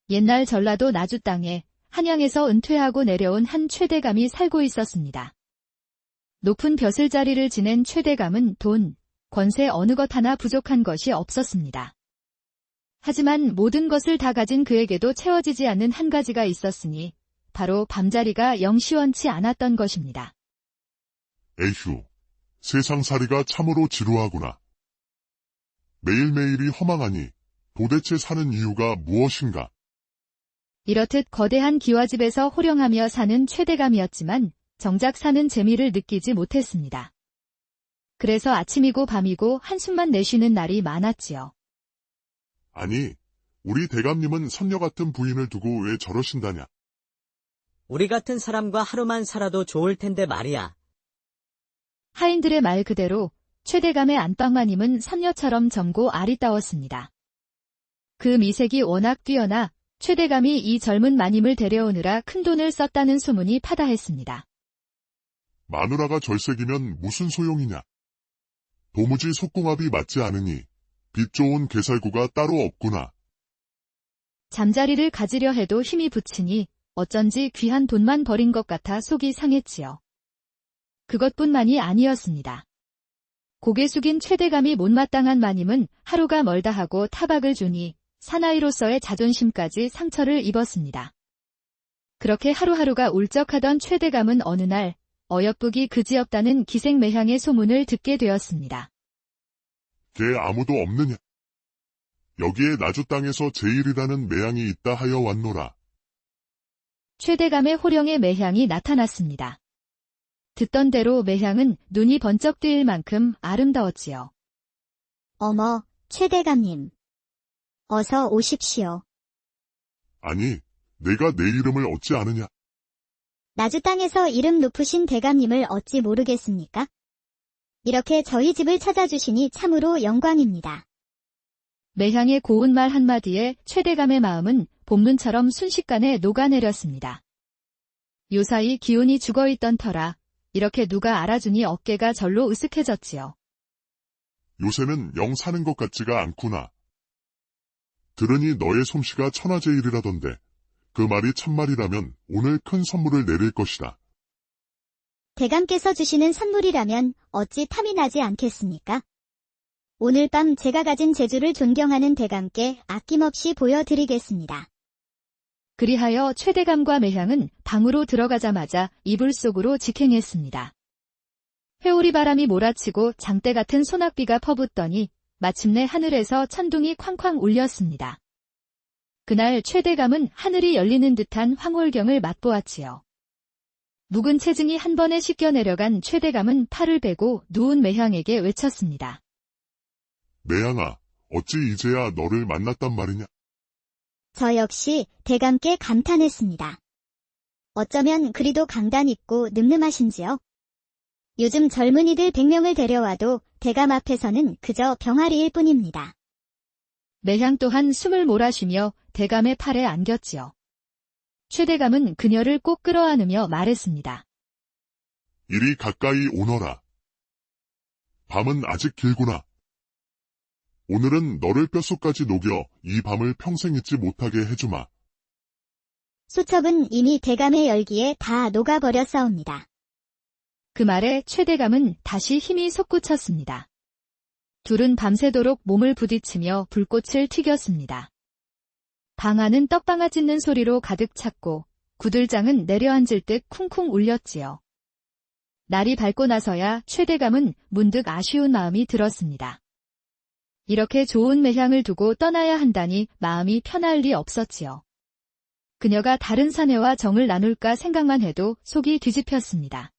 옛날 전라도 나주 땅에 한양에서 은퇴하고 내려온 한 최대감이 살고 있었습니다. 높은 벼슬자리를 지낸 최대감은 돈, 권세 어느 것 하나 부족한 것이 없었습니다. 하지만 모든 것을 다 가진 그에게도 채워지지 않는 한 가지가 있었으니 바로 밤자리가 영 시원치 않았던 것입니다. 에휴, 세상살이가 참으로 지루하구나. 매일매일이 허망하니 도대체 사는 이유가 무엇인가? 이렇듯 거대한 기와집에서 호령하며 사는 최대감이었지만 정작 사는 재미를 느끼지 못했습니다. 그래서 아침이고 밤이고 한숨만 내쉬는 날이 많았지요. 아니, 우리 대감님은 선녀 같은 부인을 두고 왜 저러신다냐? 우리 같은 사람과 하루만 살아도 좋을 텐데 말이야. 하인들의 말 그대로 최대감의 안방마님은 선녀처럼 젊고 아리따웠습니다. 그 미색이 워낙 뛰어나 최대감이 이 젊은 마님을 데려오느라 큰돈을 썼다는 소문이 파다했습니다. 마누라가 절색이면 무슨 소용이냐? 도무지 속궁합이 맞지 않으니 빛 좋은 개살구가 따로 없구나. 잠자리를 가지려 해도 힘이 붙이니 어쩐지 귀한 돈만 버린 것 같아 속이 상했지요. 그것뿐만이 아니었습니다. 고개 숙인 최대감이 못마땅한 마님은 하루가 멀다 하고 타박을 주니 사나이로서의 자존심까지 상처를 입었습니다. 그렇게 하루하루가 울적하던 최대감은 어느 날 어여쁘기 그지없다는 기생매향의 소문을 듣게 되었습니다. 걔 아무도 없느냐? 여기에 나주 땅에서 제일이라는 매향이 있다 하여 왔노라. 최대감의 호령의 매향이 나타났습니다. 듣던 대로 매향은 눈이 번쩍 뜨일 만큼 아름다웠지요. 어머, 최대감님. 어서 오십시오. 아니, 내가 내 이름을 어찌 아느냐? 나주 땅에서 이름 높으신 대감님을 어찌 모르겠습니까? 이렇게 저희 집을 찾아주시니 참으로 영광입니다. 매향의 고운 말 한마디에 최대감의 마음은 봄눈처럼 순식간에 녹아내렸습니다. 요사이 기운이 죽어있던 터라 이렇게 누가 알아주니 어깨가 절로 으쓱해졌지요. 요새는 영 사는 것 같지가 않구나. 들으니 너의 솜씨가 천하제일이라던데 그 말이 참말이라면 오늘 큰 선물을 내릴 것이다. 대감께서 주시는 선물이라면 어찌 탐이 나지 않겠습니까? 오늘 밤 제가 가진 재주를 존경하는 대감께 아낌없이 보여드리겠습니다. 그리하여 최대감과 매향은 방으로 들어가자마자 이불 속으로 직행했습니다. 회오리 바람이 몰아치고 장대 같은 소낙비가 퍼붓더니 마침내 하늘에서 천둥이 쾅쾅 울렸습니다. 그날 최대감은 하늘이 열리는 듯한 황홀경을 맛보았지요. 묵은 체증이 한 번에 씻겨 내려간 최대감은 팔을 베고 누운 매향에게 외쳤습니다. 매향아, 어찌 이제야 너를 만났단 말이냐? 저 역시 대감께 감탄했습니다. 어쩌면 그리도 강단 있고 늠름하신지요? 요즘 젊은이들 100명을 데려와도 대감 앞에서는 그저 병아리일 뿐입니다. 매향 또한 숨을 몰아쉬며 대감의 팔에 안겼지요. 최대감은 그녀를 꼭 끌어안으며 말했습니다. 이리 가까이 오너라. 밤은 아직 길구나. 오늘은 너를 뼛속까지 녹여 이 밤을 평생 잊지 못하게 해주마. 수첩은 이미 대감의 열기에 다 녹아버렸사옵니다. 그 말에 최대감은 다시 힘이 솟구쳤습니다. 둘은 밤새도록 몸을 부딪히며 불꽃을 튀겼습니다. 방 안은 떡방아 찢는 소리로 가득 찼고 구들장은 내려앉을 듯 쿵쿵 울렸지요. 날이 밝고 나서야 최대감은 문득 아쉬운 마음이 들었습니다. 이렇게 좋은 매향을 두고 떠나야 한다니 마음이 편할 리 없었지요. 그녀가 다른 사내와 정을 나눌까 생각만 해도 속이 뒤집혔습니다.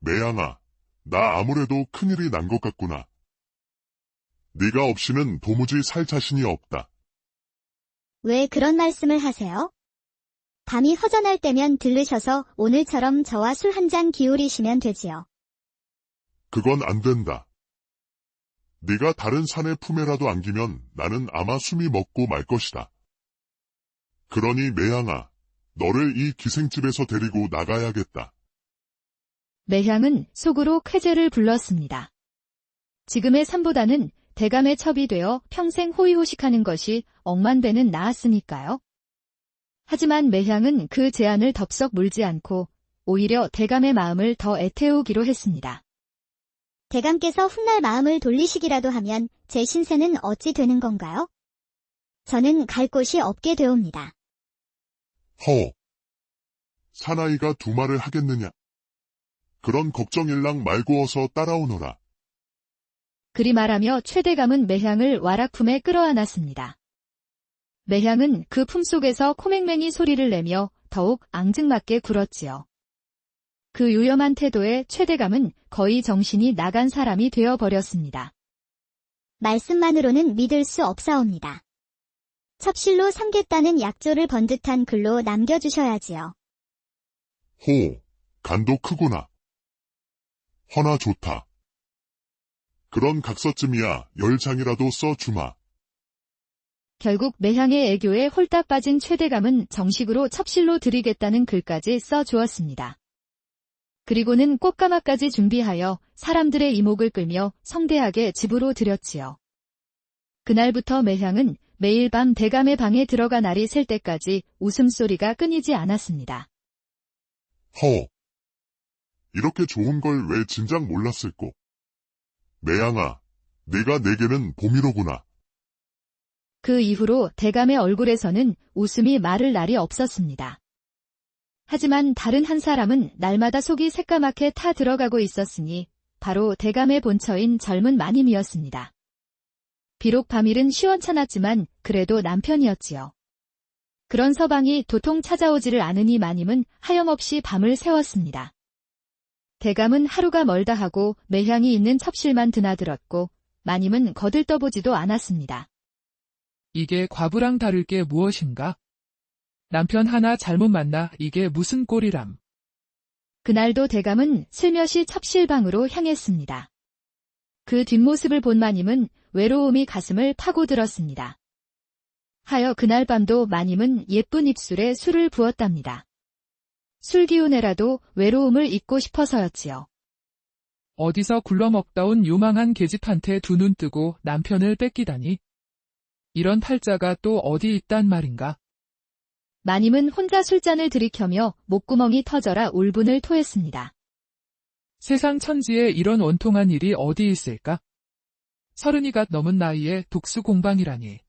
매향아, 나 아무래도 큰일이 난 것 같구나. 네가 없이는 도무지 살 자신이 없다. 왜 그런 말씀을 하세요? 밤이 허전할 때면 들르셔서 오늘처럼 저와 술 한 잔 기울이시면 되지요. 그건 안 된다. 네가 다른 사내 품에라도 안기면 나는 아마 숨이 먹고 말 것이다. 그러니 매향아, 너를 이 기생집에서 데리고 나가야겠다. 매향은 속으로 쾌재를 불렀습니다. 지금의 삶보다는 대감의 첩이 되어 평생 호의호식하는 것이 억만배는 나았으니까요. 하지만 매향은 그 제안을 덥석 물지 않고 오히려 대감의 마음을 더 애태우기로 했습니다. 대감께서 훗날 마음을 돌리시기라도 하면 제 신세는 어찌 되는 건가요? 저는 갈 곳이 없게 되옵니다. 허. 사나이가 두 말을 하겠느냐. 그런 걱정일랑 말고 어서 따라오너라. 그리 말하며 최대감은 매향을 와락품에 끌어안았습니다. 매향은 그 품속에서 코맹맹이 소리를 내며 더욱 앙증맞게 굴었지요. 그 유염한 태도에 최대감은 거의 정신이 나간 사람이 되어버렸습니다. 말씀만으로는 믿을 수 없사옵니다. 첩실로 삼겠다는 약조를 번듯한 글로 남겨주셔야지요. 호, 간도 크구나. 허나 좋다. 그런 각서쯤이야 10장이라도 써주마. 결국 매향의 애교에 홀딱 빠진 최대감은 정식으로 첩실로 드리겠다는 글까지 써주었습니다. 그리고는 꽃가마까지 준비하여 사람들의 이목을 끌며 성대하게 집으로 들였지요. 그날부터 매향은 매일 밤 대감의 방에 들어가 날이 샐 때까지 웃음소리가 끊이지 않았습니다. 허. 이렇게 좋은 걸 왜 진작 몰랐을꼬. 매양아, 네가 내게는 봄이로구나. 그 이후로 대감의 얼굴에서는 웃음이 마를 날이 없었습니다. 하지만 다른 한 사람은 날마다 속이 새까맣게 타 들어가고 있었으니 바로 대감의 본처인 젊은 마님이었습니다. 비록 밤일은 시원찮았지만 그래도 남편이었지요. 그런 서방이 도통 찾아오지를 않으니 마님은 하염없이 밤을 새웠습니다. 대감은 하루가 멀다 하고 매향이 있는 첩실만 드나들었고 마님은 거들떠보지도 않았습니다. 이게 과부랑 다를 게 무엇인가? 남편 하나 잘못 만나 이게 무슨 꼴이람. 그날도 대감은 슬며시 첩실방으로 향했습니다. 그 뒷모습을 본 마님은 외로움이 가슴을 파고들었습니다. 하여 그날 밤도 마님은 예쁜 입술에 술을 부었답니다. 술 기운에라도 외로움을 잊고 싶어서였지요. 어디서 굴러먹다 온 요망한 계집한테 두 눈 뜨고 남편을 뺏기다니. 이런 팔자가 또 어디 있단 말인가. 마님은 혼자 술잔을 들이켜며 목구멍이 터져라 울분을 토했습니다. 세상 천지에 이런 원통한 일이 어디 있을까? 30이 넘은 나이에 독수 공방이라니.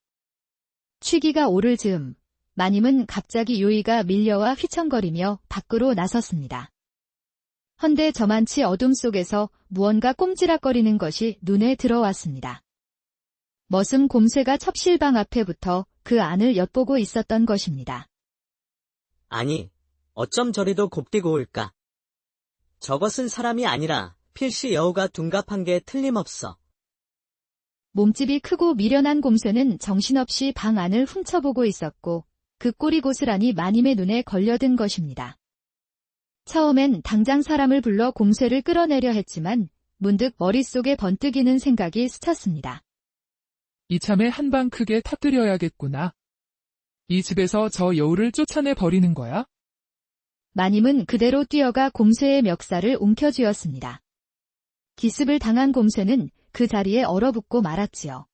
취기가 오를 즈음 마님은 갑자기 요의가 밀려와 휘청거리며 밖으로 나섰습니다. 헌데 저만치 어둠 속에서 무언가 꼼지락거리는 것이 눈에 들어왔습니다. 머슴 곰쇠가 첩실방 앞에 붙어 그 안을 엿보고 있었던 것입니다. 아니, 어쩜 저리도 곱디고 올까? 저것은 사람이 아니라 필시 여우가 둔갑한 게 틀림없어. 몸집이 크고 미련한 곰쇠는 정신없이 방 안을 훔쳐보고 있었고 그 꼴이 고스란히 마님의 눈에 걸려든 것입니다. 처음엔 당장 사람을 불러 곰쇠를 끌어내려 했지만 문득 머릿속에 번뜩이는 생각이 스쳤습니다. 이참에 한 방 크게 터뜨려야겠구나. 이 집에서 저 여우를 쫓아내 버리는 거야? 마님은 그대로 뛰어가 곰쇠의 멱살을 움켜쥐었습니다. 기습을 당한 곰쇠는 그 자리에 얼어붙고 말았지요.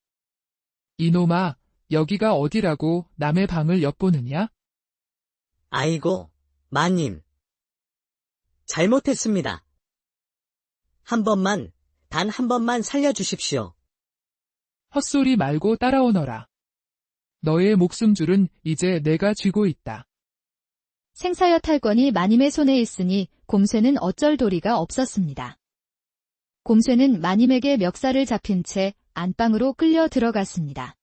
이놈아, 여기가 어디라고 남의 방을 엿보느냐? 아이고, 마님. 잘못했습니다. 한 번만, 단 한 번만 살려주십시오. 헛소리 말고 따라오너라. 너의 목숨줄은 이제 내가 쥐고 있다. 생사여 탈권이 마님의 손에 있으니 곰쇠는 어쩔 도리가 없었습니다. 곰쇠는 마님에게 멱살을 잡힌 채 안방으로 끌려 들어갔습니다.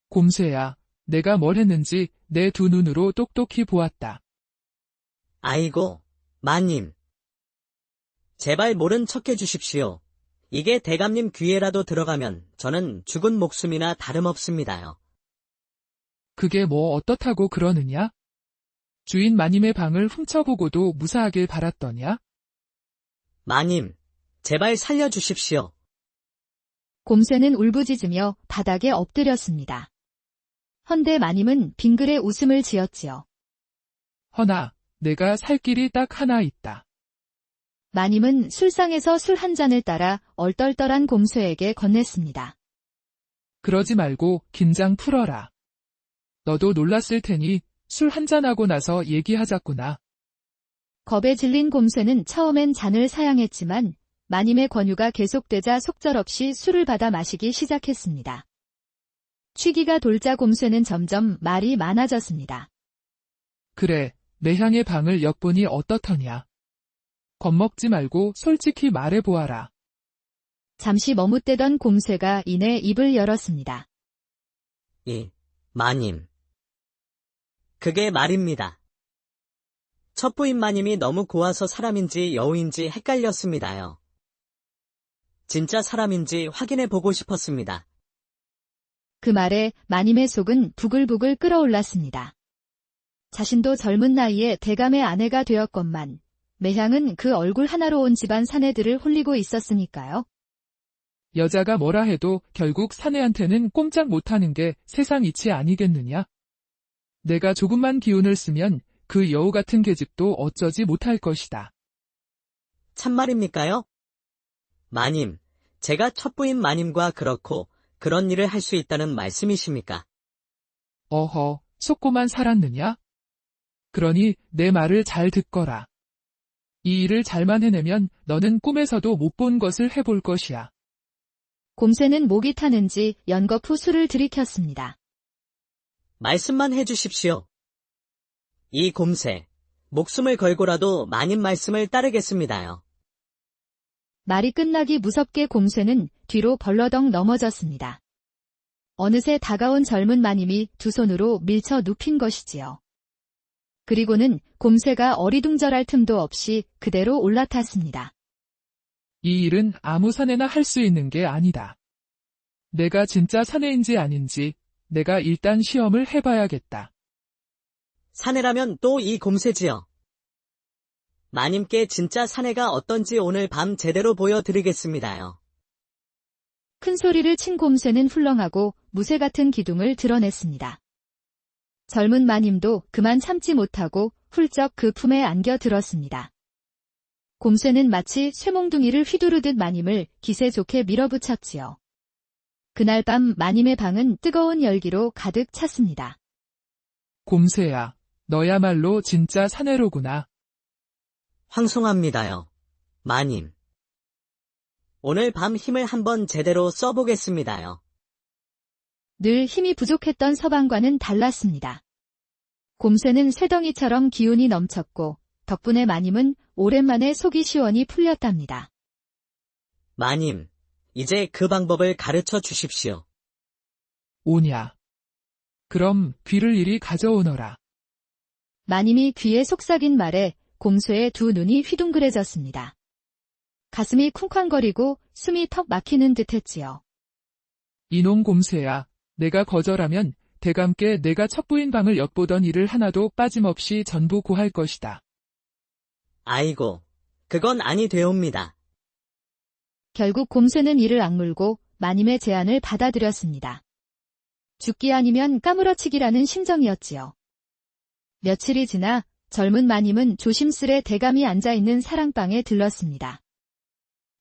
곰쇠야, 내가 뭘 했는지 내 두 눈으로 똑똑히 보았다. 아이고, 마님. 제발 모른 척 해주십시오. 이게 대감님 귀에라도 들어가면 저는 죽은 목숨이나 다름없습니다요. 그게 뭐 어떻다고 그러느냐? 주인 마님의 방을 훔쳐보고도 무사하길 바랐더냐? 마님, 제발 살려주십시오. 곰쇠는 울부짖으며 바닥에 엎드렸습니다. 헌데 마님은 빙글에 웃음을 지었지요. 허나, 내가 살 길이 딱 하나 있다. 마님은 술상에서 술 한 잔을 따라 얼떨떨한 곰쇠에게 건넸습니다. 그러지 말고 긴장 풀어라. 너도 놀랐을 테니 술 한잔하고 나서 얘기하자꾸나. 겁에 질린 곰쇠는 처음엔 잔을 사양했지만 마님의 권유가 계속되자 속절없이 술을 받아 마시기 시작했습니다. 취기가 돌자 곰쇠는 점점 말이 많아졌습니다. 그래, 매향의 방을 엿보니 어떻더냐. 겁먹지 말고 솔직히 말해보아라. 잠시 머뭇대던 곰쇠가 이내 입을 열었습니다. 마님. 그게 말입니다. 첫 부인 마님이 너무 고와서 사람인지 여우인지 헷갈렸습니다요. 진짜 사람인지 확인해 보고 싶었습니다. 그 말에 마님의 속은 부글부글 끓어올랐습니다. 자신도 젊은 나이에 대감의 아내가 되었건만 매향은 그 얼굴 하나로 온 집안 사내들을 홀리고 있었으니까요. 여자가 뭐라 해도 결국 사내한테는 꼼짝 못하는 게 세상 이치 아니겠느냐? 내가 조금만 기운을 쓰면 그 여우 같은 계집도 어쩌지 못할 것이다. 참말입니까요? 마님, 제가 첫 부인 마님과 그렇고 그런 일을 할 수 있다는 말씀이십니까? 어허, 속고만 살았느냐? 그러니 내 말을 잘 듣거라. 이 일을 잘만 해내면 너는 꿈에서도 못 본 것을 해볼 것이야. 곰쇠는 목이 타는지 연거푸 술을 들이켰습니다. 말씀만 해주십시오. 이 곰새, 목숨을 걸고라도 마님 말씀을 따르겠습니다요. 말이 끝나기 무섭게 곰쇠는 뒤로 벌러덩 넘어졌습니다. 어느새 다가온 젊은 마님이 두 손으로 밀쳐 눕힌 것이지요. 그리고는 곰쇠가 어리둥절할 틈도 없이 그대로 올라탔습니다. 이 일은 아무 사내나 할 수 있는 게 아니다. 내가 진짜 사내인지 아닌지 내가 일단 시험을 해봐야겠다. 사내라면 또 이 곰새지요. 마님께 진짜 사내가 어떤지 오늘 밤 제대로 보여드리겠습니다요. 큰 소리를 친 곰쇠는 훌렁하고 무쇠 같은 기둥을 드러냈습니다. 젊은 마님도 그만 참지 못하고 훌쩍 그 품에 안겨 들었습니다. 곰쇠는 마치 쇠몽둥이를 휘두르듯 마님을 기세 좋게 밀어붙였지요. 그날 밤 마님의 방은 뜨거운 열기로 가득 찼습니다. 곰새야, 너야말로 진짜 사내로구나. 황송합니다요. 마님. 오늘 밤 힘을 한번 제대로 써보겠습니다요. 늘 힘이 부족했던 서방과는 달랐습니다. 곰쇠는 쇠덩이처럼 기운이 넘쳤고 덕분에 마님은 오랜만에 속이 시원히 풀렸답니다. 마님, 이제 그 방법을 가르쳐 주십시오. 오냐. 그럼 귀를 이리 가져오너라. 마님이 귀에 속삭인 말에 곰쇠의 두 눈이 휘둥그레졌습니다. 가슴이 쿵쾅거리고 숨이 턱 막히는 듯 했지요. 이놈 곰새야, 내가 거절하면 대감께 내가 첩부인 방을 엿보던 일을 하나도 빠짐없이 전부 고할 것이다. 아이고, 그건 아니 되옵니다. 결국 곰쇠는 이를 악물고 마님의 제안을 받아들였습니다. 죽기 아니면 까무러치기라는 심정이었지요. 며칠이 지나 젊은 마님은 조심스레 대감이 앉아있는 사랑방에 들렀습니다.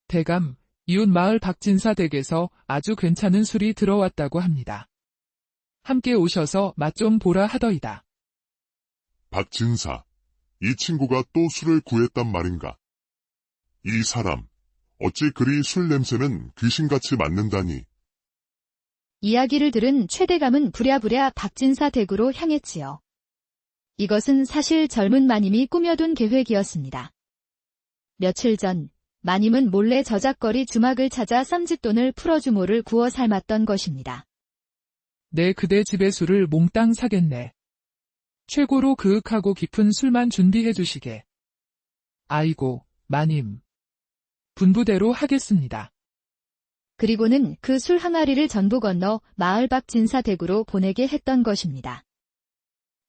대감, 이웃 마을 박진사 댁에서 아주 괜찮은 술이 들어왔다고 합니다. 함께 오셔서 맛 좀 보라 하더이다. 박진사, 이 친구가 또 술을 구했단 말인가? 이 사람, 어찌 그리 술 냄새는 귀신같이 맡는다니. 이야기를 들은 최대감은 부랴부랴 박진사 댁으로 향했지요. 이것은 사실 젊은 마님이 꾸며둔 계획이었습니다. 며칠 전 마님은 몰래 저작거리 주막을 찾아 쌈짓돈을 풀어주모를 구워 삶았던 것입니다. 내 그대 집의 술을 몽땅 사겠네. 최고로 그윽하고 깊은 술만 준비해 주시게. 아이고, 마님. 분부대로 하겠습니다. 그리고는 그 술 항아리를 전부 건너 마을 박진사 댁으로 보내게 했던 것입니다.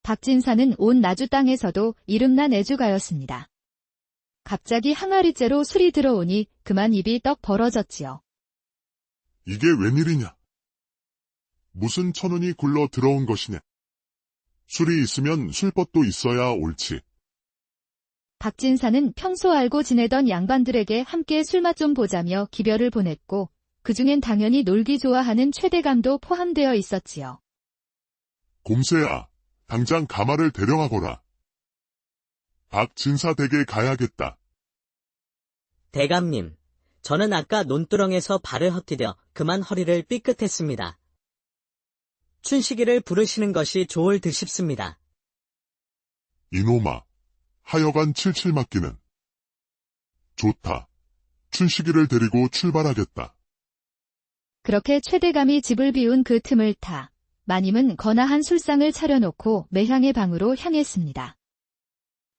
박진사는 온 나주 땅에서도 이름난 애주가였습니다. 갑자기 항아리째로 술이 들어오니 그만 입이 떡 벌어졌지요. 이게 웬일이냐? 무슨 천운이 굴러 들어온 것이냐? 술이 있으면 술벗도 있어야 옳지. 박진사는 평소 알고 지내던 양반들에게 함께 술맛 좀 보자며 기별을 보냈고 그중엔 당연히 놀기 좋아하는 최대감도 포함되어 있었지요. 곰새야, 당장 가마를 대령하거라. 박진사 댁에 가야겠다. 대감님, 저는 아까 논두렁에서 발을 헛디뎌 그만 허리를 삐끗했습니다. 춘식이를 부르시는 것이 좋을 듯 싶습니다. 이놈아, 하여간 칠칠 맞기는. 좋다. 춘식이를 데리고 출발하겠다. 그렇게 최대감이 집을 비운 그 틈을 타 마님은 거나한 술상을 차려놓고 매향의 방으로 향했습니다.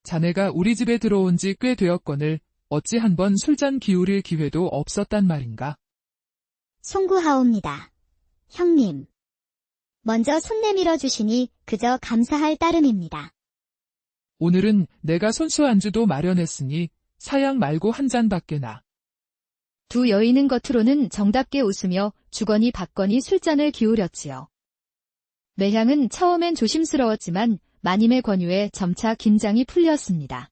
자네가 우리 집에 들어온 지 꽤 되었거늘 어찌 한번 술잔 기울일 기회도 없었단 말인가? 송구하옵니다. 형님. 먼저 손 내밀어 주시니 그저 감사할 따름입니다. 오늘은 내가 손수 안주도 마련했으니 사양 말고 한 잔밖에나. 두 여인은 겉으로는 정답게 웃으며 주거니 받거니 술잔을 기울였지요. 매향은 처음엔 조심스러웠지만 마님의 권유에 점차 긴장이 풀렸습니다.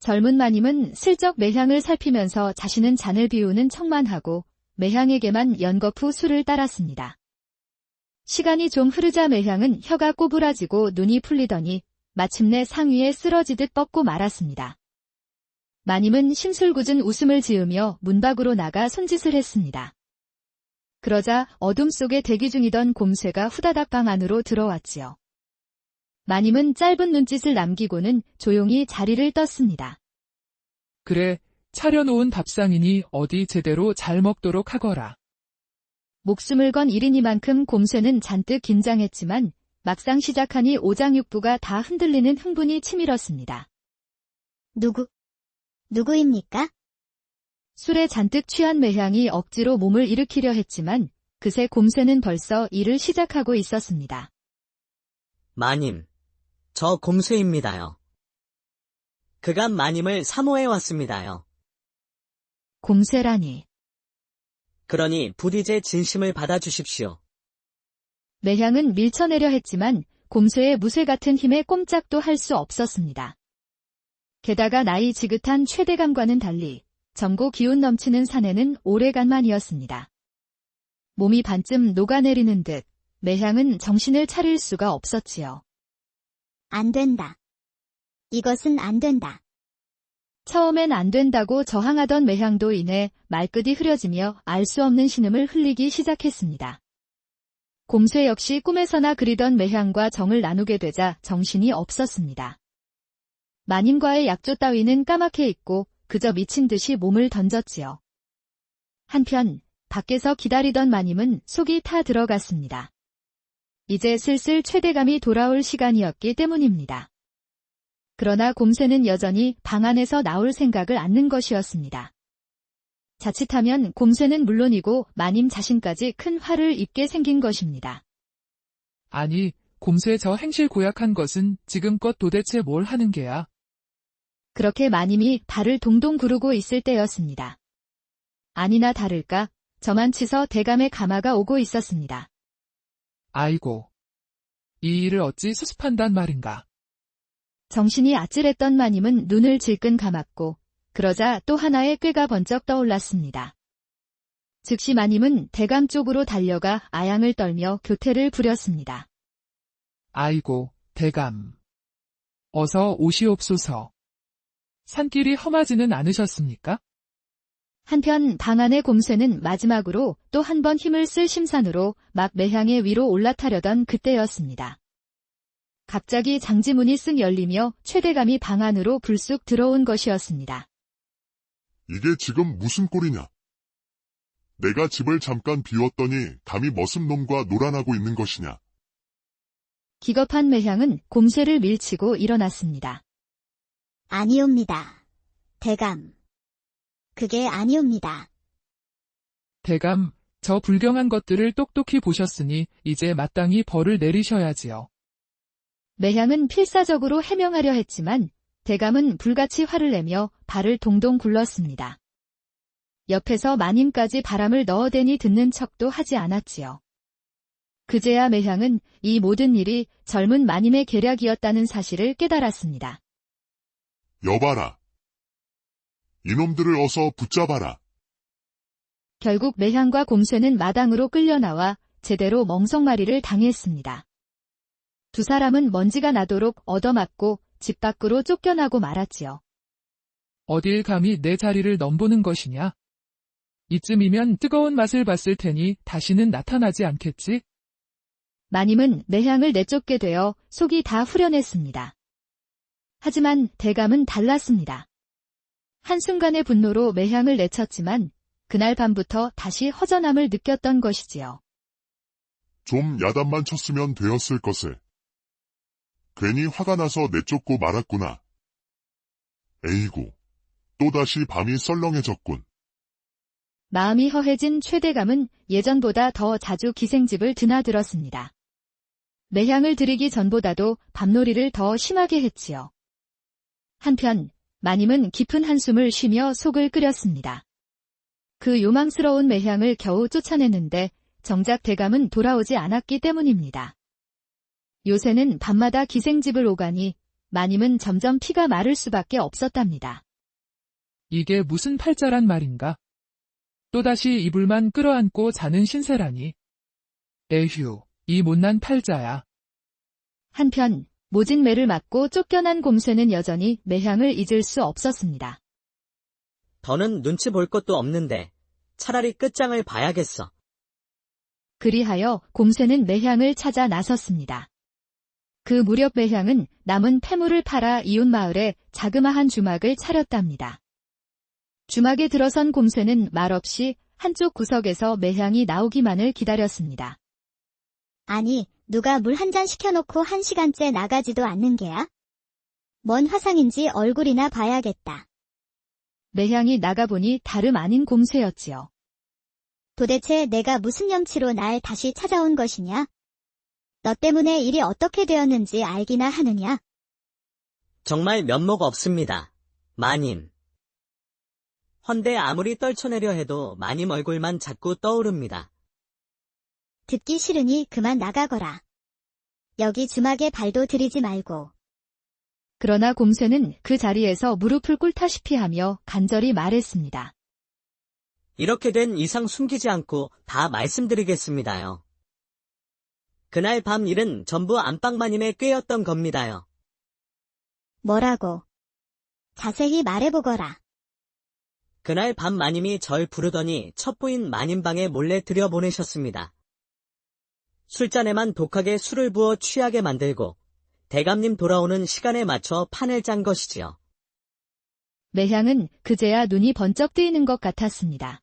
젊은 마님은 슬쩍 매향을 살피면서 자신은 잔을 비우는 척만 하고 매향에게만 연거푸 술을 따랐습니다. 시간이 좀 흐르자 매향은 혀가 꼬부라지고 눈이 풀리더니 마침내 상위에 쓰러지듯 뻗고 말았습니다. 마님은 심술궂은 웃음을 지으며 문 밖으로 나가 손짓을 했습니다. 그러자 어둠 속에 대기 중이던 곰쇠가 후다닥 방 안으로 들어왔지요. 마님은 짧은 눈짓을 남기고는 조용히 자리를 떴습니다. 그래, 차려놓은 밥상이니 어디 제대로 잘 먹도록 하거라. 목숨을 건 일이니만큼 곰쇠는 잔뜩 긴장했지만 막상 시작하니 오장육부가 다 흔들리는 흥분이 치밀었습니다. 누구입니까? 술에 잔뜩 취한 매향이 억지로 몸을 일으키려 했지만 그새 곰쇠는 벌써 일을 시작하고 있었습니다. 마님, 저 곰쇠입니다요. 그간 마님을 사모해 왔습니다요. 곰쇠라니. 그러니 부디 제 진심을 받아주십시오. 매향은 밀쳐내려 했지만 곰쇠의 무쇠 같은 힘에 꼼짝도 할 수 없었습니다. 게다가 나이 지긋한 최대감과는 달리 젊고 기운 넘치는 사내는 오래간만이었습니다. 몸이 반쯤 녹아내리는 듯 매향은 정신을 차릴 수가 없었지요. 안 된다. 이것은 안 된다. 처음엔 안 된다고 저항하던 매향도 이내 말끝이 흐려지며 알 수 없는 신음을 흘리기 시작했습니다. 곰쇠 역시 꿈에서나 그리던 매향과 정을 나누게 되자 정신이 없었습니다. 마님과의 약조 따위는 까맣게 잊고 그저 미친 듯이 몸을 던졌지요. 한편 밖에서 기다리던 마님은 속이 타 들어갔습니다. 이제 슬슬 최대감이 돌아올 시간이었기 때문입니다. 그러나 곰쇠는 여전히 방 안에서 나올 생각을 않는 것이었습니다. 자칫하면 곰쇠는 물론이고 마님 자신까지 큰 화를 입게 생긴 것입니다. 아니, 곰쇠 저 행실 고약한 것은 지금껏 도대체 뭘 하는 게야? 그렇게 마님이 발을 동동 구르고 있을 때였습니다. 아니나 다를까 저만 치서 대감의 가마가 오고 있었습니다. 아이고. 이 일을 어찌 수습한단 말인가? 정신이 아찔했던 마님은 눈을 질끈 감았고 그러자 또 하나의 꾀가 번쩍 떠올랐습니다. 즉시 마님은 대감 쪽으로 달려가 아양을 떨며 교태를 부렸습니다. 아이고, 대감. 어서 오시옵소서. 산길이 험하지는 않으셨습니까? 한편 방 안의 곰쇠는 마지막으로 또 한 번 힘을 쓸 심산으로 막 매향의 위로 올라타려던 그때였습니다. 갑자기 장지문이 쓱 열리며 최대감이 방 안으로 불쑥 들어온 것이었습니다. 이게 지금 무슨 꼴이냐? 내가 집을 잠깐 비웠더니 감히 머슴놈과 놀아나고 있는 것이냐? 기겁한 매향은 곰쇠를 밀치고 일어났습니다. 아니옵니다. 대감. 그게 아니옵니다. 대감, 저 불경한 것들을 똑똑히 보셨으니 이제 마땅히 벌을 내리셔야지요. 매향은 필사적으로 해명하려 했지만 대감은 불같이 화를 내며 발을 동동 굴렀습니다. 옆에서 마님까지 바람을 넣어대니 듣는 척도 하지 않았지요. 그제야 매향은 이 모든 일이 젊은 마님의 계략이었다는 사실을 깨달았습니다. 여봐라. 이놈들을 어서 붙잡아라. 결국 매향과 곰쇠는 마당으로 끌려나와 제대로 멍석마리를 당했습니다. 두 사람은 먼지가 나도록 얻어맞고 집 밖으로 쫓겨나고 말았지요. 어딜 감히 내 자리를 넘보는 것이냐? 이쯤이면 뜨거운 맛을 봤을 테니 다시는 나타나지 않겠지? 마님은 매향을 내쫓게 되어 속이 다 후련했습니다. 하지만 대감은 달랐습니다. 한순간의 분노로 매향을 내쳤지만 그날 밤부터 다시 허전함을 느꼈던 것이지요. 좀 야단만 쳤으면 되었을 것을. 괜히 화가 나서 내쫓고 말았구나. 에이구, 또다시 밤이 썰렁해졌군. 마음이 허해진 최대감은 예전보다 더 자주 기생집을 드나들었습니다. 매향을 들이기 전보다도 밤놀이를 더 심하게 했지요. 한편 마님은 깊은 한숨을 쉬며 속을 끓였습니다. 그 요망스러운 매향을 겨우 쫓아냈는데 정작 대감은 돌아오지 않았기 때문입니다. 요새는 밤마다 기생집을 오가니 마님은 점점 피가 마를 수밖에 없었답니다. 이게 무슨 팔자란 말인가? 또다시 이불만 끌어안고 자는 신세라니. 에휴, 이 못난 팔자야. 한편 모진 매를 맞고 쫓겨난 곰쇠는 여전히 매향을 잊을 수 없었습니다. 더는 눈치 볼 것도 없는데 차라리 끝장을 봐야겠어. 그리하여 곰쇠는 매향을 찾아 나섰습니다. 그 무렵 매향은 남은 폐물을 팔아 이웃 마을에 자그마한 주막을 차렸답니다. 주막에 들어선 곰쇠는 말없이 한쪽 구석에서 매향이 나오기만을 기다렸습니다. 아니, 누가 물 한 잔 시켜놓고 1시간째 나가지도 않는 게야? 뭔 화상인지 얼굴이나 봐야겠다. 매향이 나가보니 다름 아닌 곰쇠였지요. 도대체 내가 무슨 염치로 날 다시 찾아온 것이냐? 너 때문에 일이 어떻게 되었는지 알기나 하느냐? 정말 면목 없습니다. 마님. 헌데 아무리 떨쳐내려 해도 마님 얼굴만 자꾸 떠오릅니다. 듣기 싫으니 그만 나가거라. 여기 주막에 발도 들이지 말고. 그러나 곰쇠는 그 자리에서 무릎을 꿇다시피 하며 간절히 말했습니다. 이렇게 된 이상 숨기지 않고 다 말씀드리겠습니다요. 그날 밤 일은 전부 안방마님의 꾀였던 겁니다요. 뭐라고? 자세히 말해보거라. 그날 밤 마님이 절 부르더니 첩부인 마님방에 몰래 들여보내셨습니다. 술잔에만 독하게 술을 부어 취하게 만들고 대감님 돌아오는 시간에 맞춰 판을 짠 것이지요. 매향은 그제야 눈이 번쩍 뜨이는 것 같았습니다.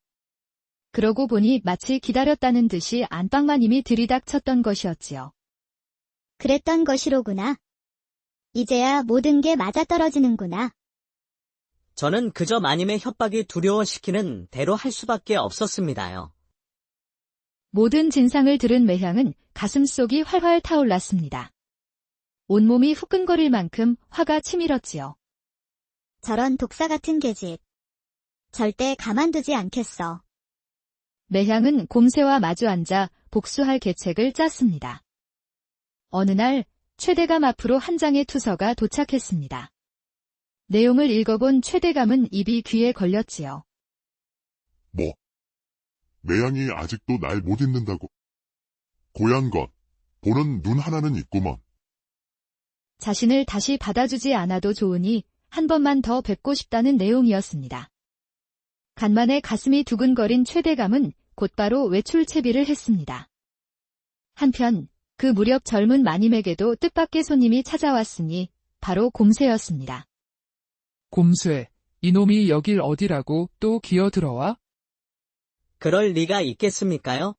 그러고 보니 마치 기다렸다는 듯이 안방마님이 들이닥쳤던 것이었지요. 그랬던 것이로구나. 이제야 모든 게 맞아떨어지는구나. 저는 그저 마님의 협박이 두려워시키는 대로 할 수밖에 없었습니다요. 모든 진상을 들은 매향은 가슴속이 활활 타올랐습니다. 온몸이 후끈거릴 만큼 화가 치밀었지요. 저런 독사 같은 계집. 절대 가만두지 않겠어. 매향은 곰쇠와 마주 앉아 복수할 계책을 짰습니다. 어느 날 최대감 앞으로 한 장의 투서가 도착했습니다. 내용을 읽어본 최대감은 입이 귀에 걸렸지요. 뭐? 매양이 아직도 날 못 잊는다고? 고얀 것, 보는 눈 하나는 있구먼. 자신을 다시 받아주지 않아도 좋으니 한 번만 더 뵙고 싶다는 내용이었습니다. 간만에 가슴이 두근거린 최대감은 곧바로 외출 채비를 했습니다. 한편 그 무렵 젊은 마님에게도 뜻밖의 손님이 찾아왔으니 바로 곰쇠였습니다. 곰쇠, 이놈이 여길 어디라고 또 기어들어와? 그럴 리가 있겠습니까요?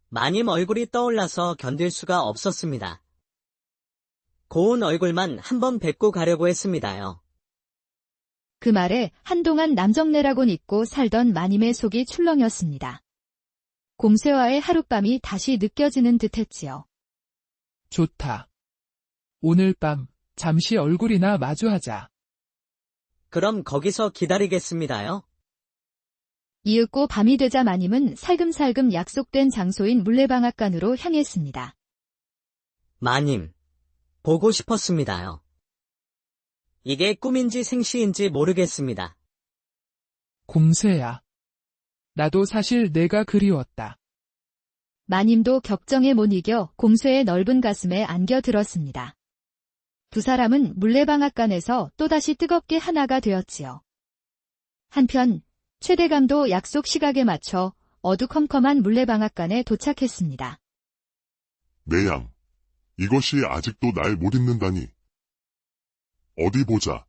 마님 얼굴이 떠올라서 견딜 수가 없었습니다. 고운 얼굴만 한번 뵙고 가려고 했습니다요. 그 말에 한동안 남정네라곤 잊고 살던 마님의 속이 출렁였습니다. 곰쇠와의 하룻밤이 다시 느껴지는 듯했지요. 좋다. 오늘 밤 잠시 얼굴이나 마주하자. 그럼 거기서 기다리겠습니다요. 이윽고 밤이 되자 마님은 살금살금 약속된 장소인 물레방앗간으로 향했습니다. 마님, 보고 싶었습니다요. 이게 꿈인지 생시인지 모르겠습니다. 곰쇠야. 나도 사실 내가 그리웠다. 마님도 격정에 못 이겨 곰쇠의 넓은 가슴에 안겨들었습니다. 두 사람은 물레방앗간에서 또다시 뜨겁게 하나가 되었지요. 한편 최대감도 약속 시각에 맞춰 어두컴컴한 물레방앗간에 도착했습니다. 매양, 이것이 아직도 날 못 잊는다니. 어디 보자.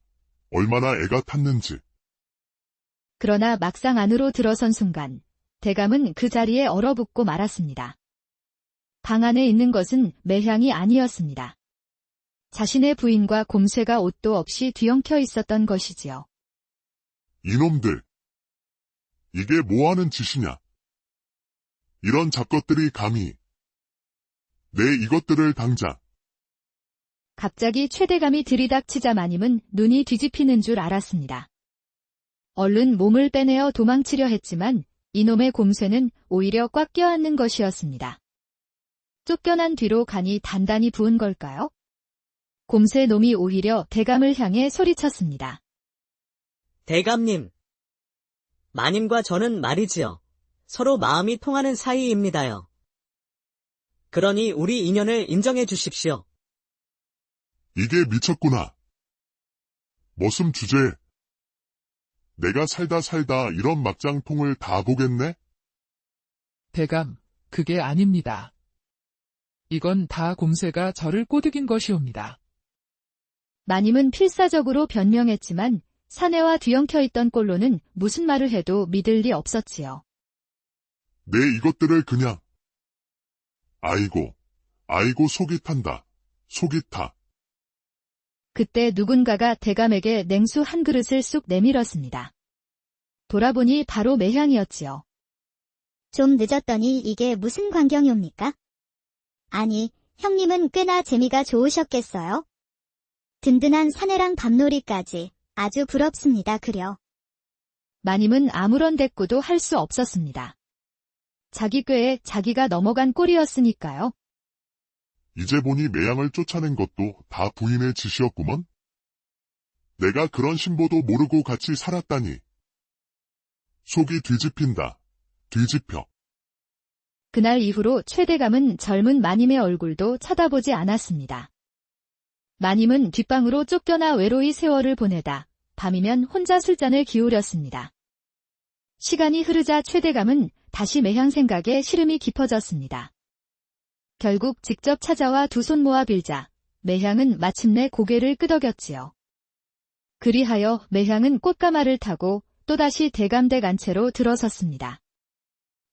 얼마나 애가 탔는지. 그러나 막상 안으로 들어선 순간 대감은 그 자리에 얼어붙고 말았습니다. 방 안에 있는 것은 매향이 아니었습니다. 자신의 부인과 곰쇠가 옷도 없이 뒤엉켜 있었던 것이지요. 이놈들. 이게 뭐하는 짓이냐. 이런 잡것들이 감히. 내 이것들을 당장. 갑자기 최대감이 들이닥치자 마님은 눈이 뒤집히는 줄 알았습니다. 얼른 몸을 빼내어 도망치려 했지만 이놈의 곰쇠는 오히려 꽉 껴안는 것이었습니다. 쫓겨난 뒤로 간이 단단히 부은 걸까요? 곰쇠 놈이 오히려 대감을 향해 소리쳤습니다. 대감님. 마님과 저는 말이지요. 서로 마음이 통하는 사이입니다요. 그러니 우리 인연을 인정해 주십시오. 이게 미쳤구나. 머슴 주제. 내가 살다 이런 막장통을 다 보겠네? 대감, 그게 아닙니다. 이건 다 곰쇠가 저를 꼬드긴 것이옵니다. 마님은 필사적으로 변명했지만 사내와 뒤엉켜 있던 꼴로는 무슨 말을 해도 믿을 리 없었지요. 내 이것들을 그냥. 아이고 속이 탄다. 속이 타. 그때 누군가가 대감에게 냉수 한 그릇을 쑥 내밀었습니다. 돌아보니 바로 매향이었지요. 좀 늦었더니 이게 무슨 광경이옵니까? 아니, 형님은 꽤나 재미가 좋으셨겠어요? 든든한 사내랑 밤놀이까지 아주 부럽습니다, 그려. 마님은 아무런 대꾸도 할 수 없었습니다. 자기 꾀에 자기가 넘어간 꼴이었으니까요. 이제 보니 매양을 쫓아낸 것도 다 부인의 짓이었구먼? 내가 그런 신보도 모르고 같이 살았다니. 속이 뒤집힌다. 뒤집혀. 그날 이후로 최대감은 젊은 마님의 얼굴도 쳐다보지 않았습니다. 마님은 뒷방으로 쫓겨나 외로이 세월을 보내다 밤이면 혼자 술잔을 기울였습니다. 시간이 흐르자 최대감은 다시 매향 생각에 시름이 깊어졌습니다. 결국 직접 찾아와 두 손 모아 빌자 매향은 마침내 고개를 끄덕였지요. 그리하여 매향은 꽃가마를 타고 또다시 대감댁 안채로 들어섰습니다.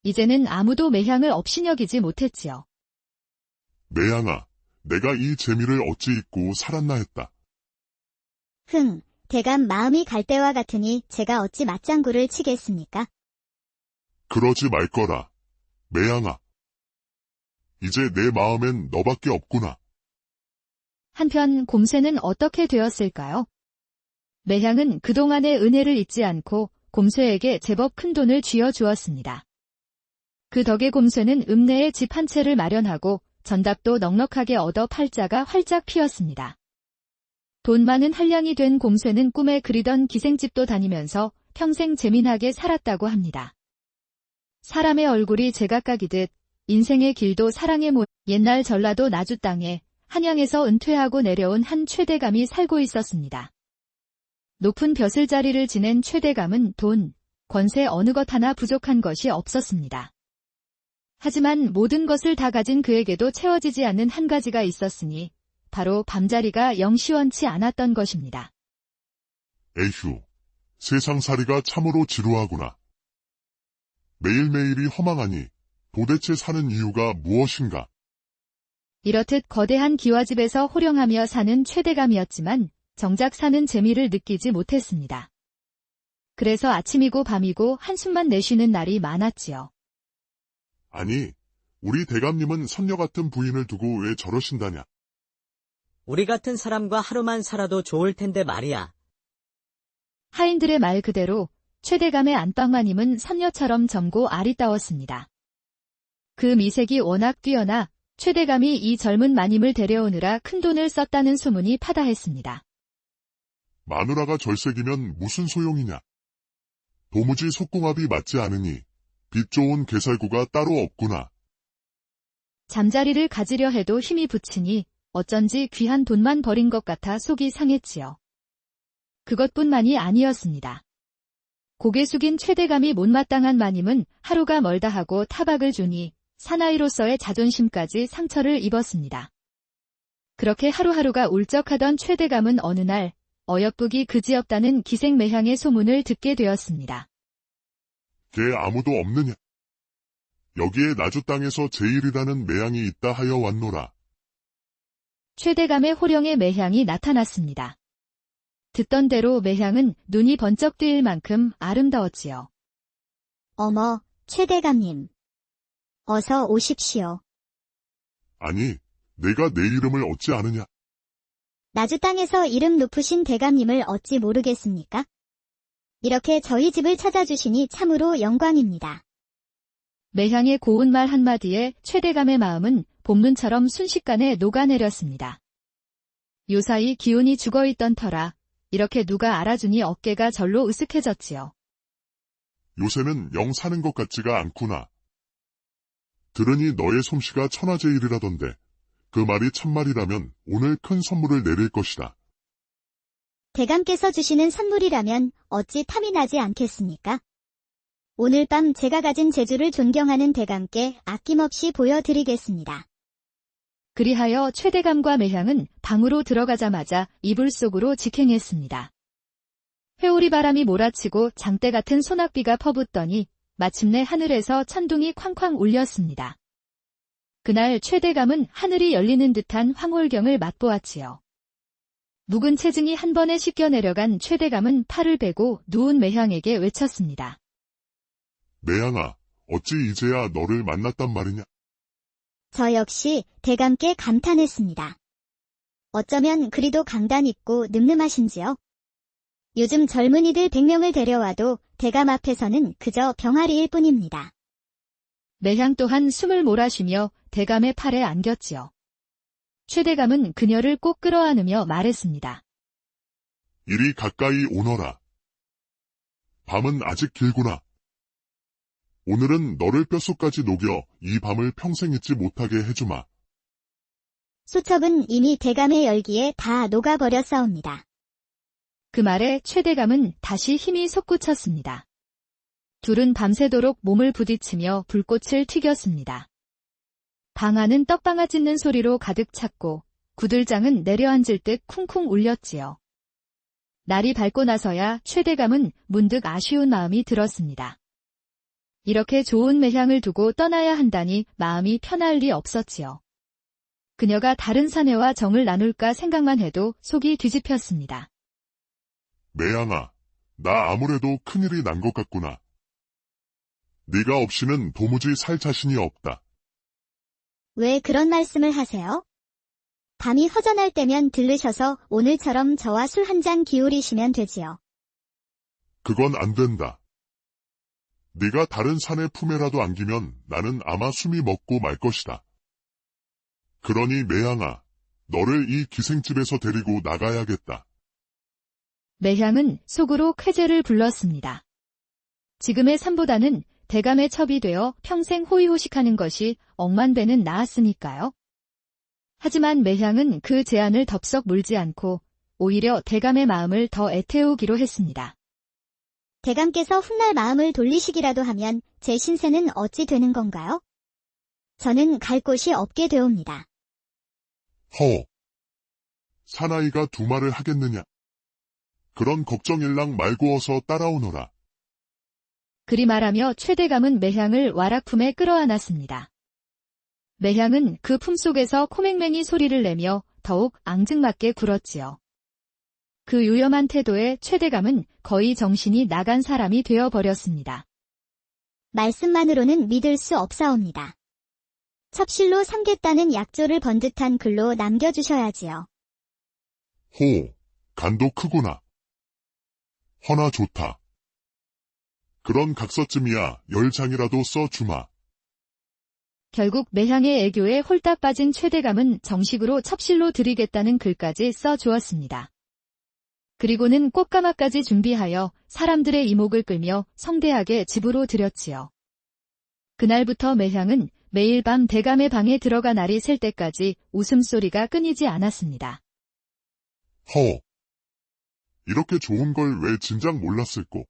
이제는 아무도 매향을 업신여기지 못했지요. 매양아, 내가 이 재미를 어찌 잊고 살았나 했다. 대감 마음이 갈 때와 같으니 제가 어찌 맞장구를 치겠습니까? 그러지 말거라. 매양아. 이제 내 마음엔 너밖에 없구나. 한편 곰쇠는 어떻게 되었을까요? 매향은 그동안의 은혜를 잊지 않고 곰쇠에게 제법 큰 돈을 쥐어주었습니다. 그 덕에 곰쇠는 읍내에 집 한 채를 마련하고 전답도 넉넉하게 얻어 팔자가 활짝 피었습니다. 돈 많은 한량이 된 곰쇠는 꿈에 그리던 기생집도 다니면서 평생 재민하게 살았다고 합니다. 사람의 얼굴이 제각각이듯 인생의 길도 사랑의 옛날 전라도 나주 땅에 한양에서 은퇴하고 내려온 한 최대감이 살고 있었습니다. 높은 벼슬자리를 지낸 최대감은 돈, 권세 어느 것 하나 부족한 것이 없었습니다. 하지만 모든 것을 다 가진 그에게도 채워지지 않는 한 가지가 있었으니 바로 밤자리가 영 시원치 않았던 것입니다. 에휴, 세상살이가 참으로 지루하구나. 매일매일이 허망하니 도대체 사는 이유가 무엇인가? 이렇듯 거대한 기와집에서 호령하며 사는 최대감이었지만 정작 사는 재미를 느끼지 못했습니다. 그래서 아침이고 밤이고 한숨만 내쉬는 날이 많았지요. 아니, 우리 대감님은 선녀 같은 부인을 두고 왜 저러신다냐? 우리 같은 사람과 하루만 살아도 좋을 텐데 말이야. 하인들의 말 그대로 최대감의 안방마님은 선녀처럼 젊고 아리따웠습니다. 그 미색이 워낙 뛰어나 최대감이 이 젊은 마님을 데려오느라 큰돈을 썼다는 소문이 파다했습니다. 마누라가 절색이면 무슨 소용이냐? 도무지 속궁합이 맞지 않으니 빛 좋은 개살구가 따로 없구나. 잠자리를 가지려 해도 힘이 붙이니 어쩐지 귀한 돈만 버린 것 같아 속이 상했지요. 그것뿐만이 아니었습니다. 고개 숙인 최대감이 못마땅한 마님은 하루가 멀다 하고 타박을 주니 사나이로서의 자존심까지 상처를 입었습니다. 그렇게 하루하루가 울적하던 최대감은 어느 날 어여쁘기 그지없다는 기생매향의 소문을 듣게 되었습니다. 걔 아무도 없느냐? 여기에 나주 땅에서 제일이라는 매향이 있다 하여 왔노라. 최대감의 호령에 매향이 나타났습니다. 듣던 대로 매향은 눈이 번쩍 뜨일 만큼 아름다웠지요. 어머, 최대감님. 어서 오십시오. 아니, 내가 내 이름을 어찌 아느냐? 나주 땅에서 이름 높으신 대감님을 어찌 모르겠습니까? 이렇게 저희 집을 찾아주시니 참으로 영광입니다. 매향의 고운 말 한마디에 최대감의 마음은 봄눈처럼 순식간에 녹아내렸습니다. 요사이 기운이 죽어있던 터라 이렇게 누가 알아주니 어깨가 절로 으쓱해졌지요. 요새는 영 사는 것 같지가 않구나. 들으니 너의 솜씨가 천하제일이라던데 그 말이 참말이라면 오늘 큰 선물을 내릴 것이다. 대감께서 주시는 선물이라면 어찌 탐이 나지 않겠습니까? 오늘 밤 제가 가진 재주를 존경하는 대감께 아낌없이 보여드리겠습니다. 그리하여 최대감과 매향은 방으로 들어가자마자 이불 속으로 직행했습니다. 회오리 바람이 몰아치고 장대 같은 소낙비가 퍼붓더니 마침내 하늘에서 천둥이 쾅쾅 울렸습니다. 그날 최대감은 하늘이 열리는 듯한 황홀경을 맛보았지요. 묵은 체증이 한 번에 씻겨 내려간 최대감은 팔을 베고 누운 매향에게 외쳤습니다. 매향아, 어찌 이제야 너를 만났단 말이냐? 저 역시 대감께 감탄했습니다. 어쩌면 그리도 강단 있고 늠름하신지요? 요즘 젊은이들 100명을 데려와도 대감 앞에서는 그저 병아리일 뿐입니다. 매향 또한 숨을 몰아쉬며 대감의 팔에 안겼지요. 최대감은 그녀를 꼭 끌어안으며 말했습니다. 이리 가까이 오너라. 밤은 아직 길구나. 오늘은 너를 뼛속까지 녹여 이 밤을 평생 잊지 못하게 해주마. 수첩은 이미 대감의 열기에 다 녹아버렸사옵니다. 그 말에 최대감은 다시 힘이 솟구쳤습니다. 둘은 밤새도록 몸을 부딪히며 불꽃을 튀겼습니다. 방 안은 떡방아 찢는 소리로 가득 찼고 구들장은 내려앉을 듯 쿵쿵 울렸지요. 날이 밝고 나서야 최대감은 문득 아쉬운 마음이 들었습니다. 이렇게 좋은 매향을 두고 떠나야 한다니 마음이 편할 리 없었지요. 그녀가 다른 사내와 정을 나눌까 생각만 해도 속이 뒤집혔습니다. 매향아, 나 아무래도 큰일이 난 것 같구나. 네가 없이는 도무지 살 자신이 없다. 왜 그런 말씀을 하세요? 밤이 허전할 때면 들르셔서 오늘처럼 저와 술 한 잔 기울이시면 되지요. 그건 안 된다. 네가 다른 사내 품에라도 안기면 나는 아마 숨이 먹고 말 것이다. 그러니 매향아, 너를 이 기생집에서 데리고 나가야겠다. 매향은 속으로 쾌재를 불렀습니다. 지금의 삶보다는 대감의 첩이 되어 평생 호의호식하는 것이 억만배는 나았으니까요. 하지만 매향은 그 제안을 덥석 물지 않고 오히려 대감의 마음을 더 애태우기로 했습니다. 대감께서 훗날 마음을 돌리시기라도 하면 제 신세는 어찌 되는 건가요? 저는 갈 곳이 없게 되옵니다. 허. 사나이가 두 말을 하겠느냐? 그런 걱정일랑 말고 어서 따라오너라. 그리 말하며 최대감은 매향을 와락품에 끌어안았습니다. 매향은 그 품속에서 코맹맹이 소리를 내며 더욱 앙증맞게 굴었지요. 그 유염한 태도에 최대감은 거의 정신이 나간 사람이 되어버렸습니다. 말씀만으로는 믿을 수 없사옵니다. 첩실로 삼겠다는 약조를 번듯한 글로 남겨주셔야지요. 호, 간도 크구나. 허나 좋다. 그런 각서쯤이야 10장이라도 써주마. 결국 매향의 애교에 홀딱 빠진 최대감은 정식으로 첩실로 드리겠다는 글까지 써주었습니다. 그리고는 꽃가마까지 준비하여 사람들의 이목을 끌며 성대하게 집으로 들였지요. 그날부터 매향은 매일 밤 대감의 방에 들어가 날이 샐 때까지 웃음소리가 끊이지 않았습니다. 허. 이렇게 좋은 걸 왜 진작 몰랐을꼬.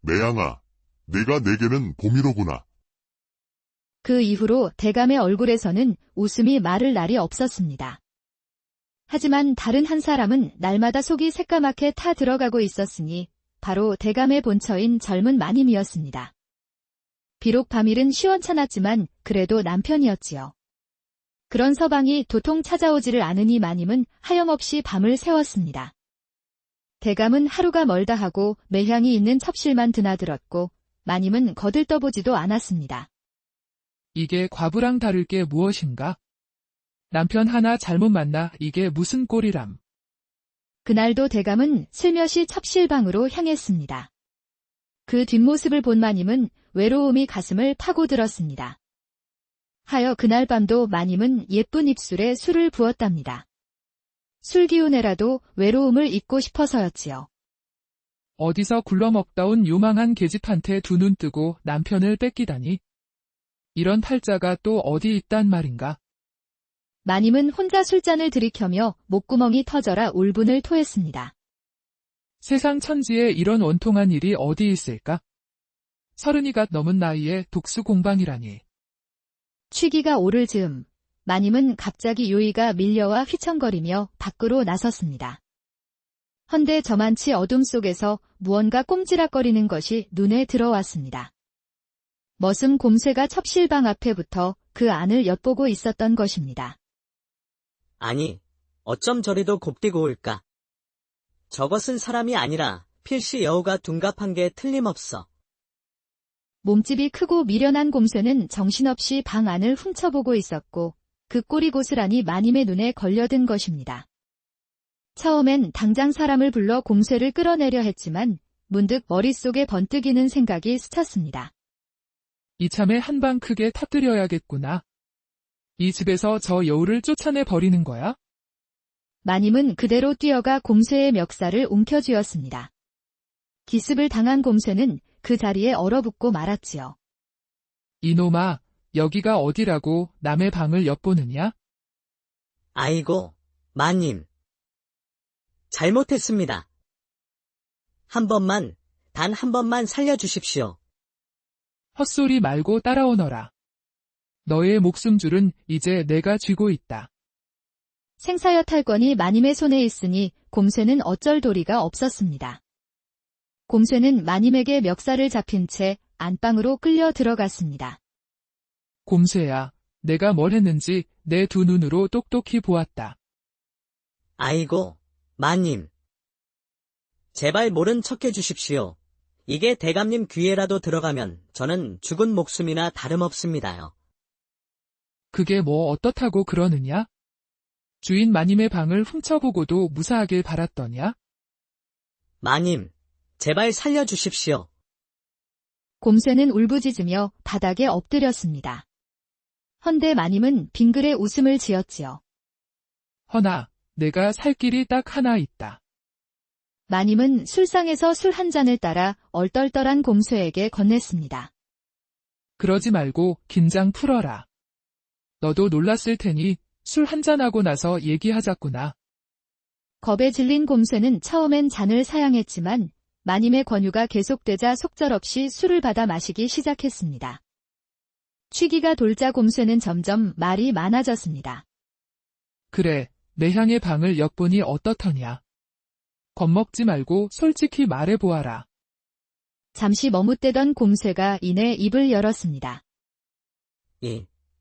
매양아, 네가 내게는 봄이로구나. 그 이후로 대감의 얼굴에서는 웃음이 마를 날이 없었습니다. 하지만 다른 한 사람은 날마다 속이 새까맣게 타 들어가고 있었으니 바로 대감의 본처인 젊은 마님이었습니다. 비록 밤일은 시원찮았지만 그래도 남편이었지요. 그런 서방이 도통 찾아오지를 않으니 마님은 하염없이 밤을 새웠습니다. 대감은 하루가 멀다 하고 매향이 있는 첩실만 드나들었고 마님은 거들떠보지도 않았습니다. 이게 과부랑 다를 게 무엇인가? 남편 하나 잘못 만나 이게 무슨 꼴이람. 그날도 대감은 슬며시 첩실방으로 향했습니다. 그 뒷모습을 본 마님은 외로움이 가슴을 파고들었습니다. 하여 그날 밤도 마님은 예쁜 입술에 술을 부었답니다. 술 기운에라도 외로움을 잊고 싶어서였지요. 어디서 굴러먹다 온 요망한 계집한테 두 눈 뜨고 남편을 뺏기다니. 이런 팔자가 또 어디 있단 말인가. 마님은 혼자 술잔을 들이켜며 목구멍이 터져라 울분을 토했습니다. 세상 천지에 이런 원통한 일이 어디 있을까? 30이가 넘은 나이에 독수 공방이라니. 취기가 오를 즈음 마님은 갑자기 요의가 밀려와 휘청거리며 밖으로 나섰습니다. 헌데 저만치 어둠 속에서 무언가 꼼지락거리는 것이 눈에 들어왔습니다. 머슴 곰새가 첩실방 앞에 붙어 그 안을 엿보고 있었던 것입니다. 아니, 어쩜 저리도 곱디고 올까? 저것은 사람이 아니라 필시 여우가 둔갑한 게 틀림없어. 몸집이 크고 미련한 곰새는 정신없이 방 안을 훔쳐보고 있었고 그 꼴이 고스란히 마님의 눈에 걸려든 것입니다. 처음엔 당장 사람을 불러 곰새를 끌어내려 했지만 문득 머릿속에 번뜩이는 생각이 스쳤습니다. 이참에 한 방 크게 터뜨려야겠구나. 이 집에서 저 여우를 쫓아내 버리는 거야? 마님은 그대로 뛰어가 곰새의 멱살을 움켜쥐었습니다. 기습을 당한 곰새는 그 자리에 얼어붙고 말았지요. 이놈아, 여기가 어디라고 남의 방을 엿보느냐? 아이고, 마님. 잘못했습니다. 한 번만, 단 한 번만 살려주십시오. 헛소리 말고 따라오너라. 너의 목숨줄은 이제 내가 쥐고 있다. 생사여 탈권이 마님의 손에 있으니 곰새는 어쩔 도리가 없었습니다. 곰새는 마님에게 멱살을 잡힌 채 안방으로 끌려 들어갔습니다. 곰새야, 내가 뭘 했는지 내 두 눈으로 똑똑히 보았다. 아이고, 마님. 제발 모른 척 해주십시오. 이게 대감님 귀에라도 들어가면 저는 죽은 목숨이나 다름없습니다요. 그게 뭐 어떻다고 그러느냐? 주인 마님의 방을 훔쳐보고도 무사하길 바랐더냐? 마님, 제발 살려주십시오. 곰새는 울부짖으며 바닥에 엎드렸습니다. 헌데 마님은 빙글에 웃음을 지었지요. 허나, 내가 살 길이 딱 하나 있다. 마님은 술상에서 술 한 잔을 따라 얼떨떨한 곰새에게 건넸습니다. 그러지 말고 긴장 풀어라. 너도 놀랐을 테니 술 한 잔하고 나서 얘기하자꾸나. 겁에 질린 곰새는 처음엔 잔을 사양했지만 마님의 권유가 계속되자 속절없이 술을 받아 마시기 시작했습니다. 취기가 돌자 곰새는 점점 말이 많아졌습니다. 그래, 매향의 방을 엿보니 어떻더냐. 겁먹지 말고 솔직히 말해보아라. 잠시 머뭇대던 곰새가 이내 입을 열었습니다.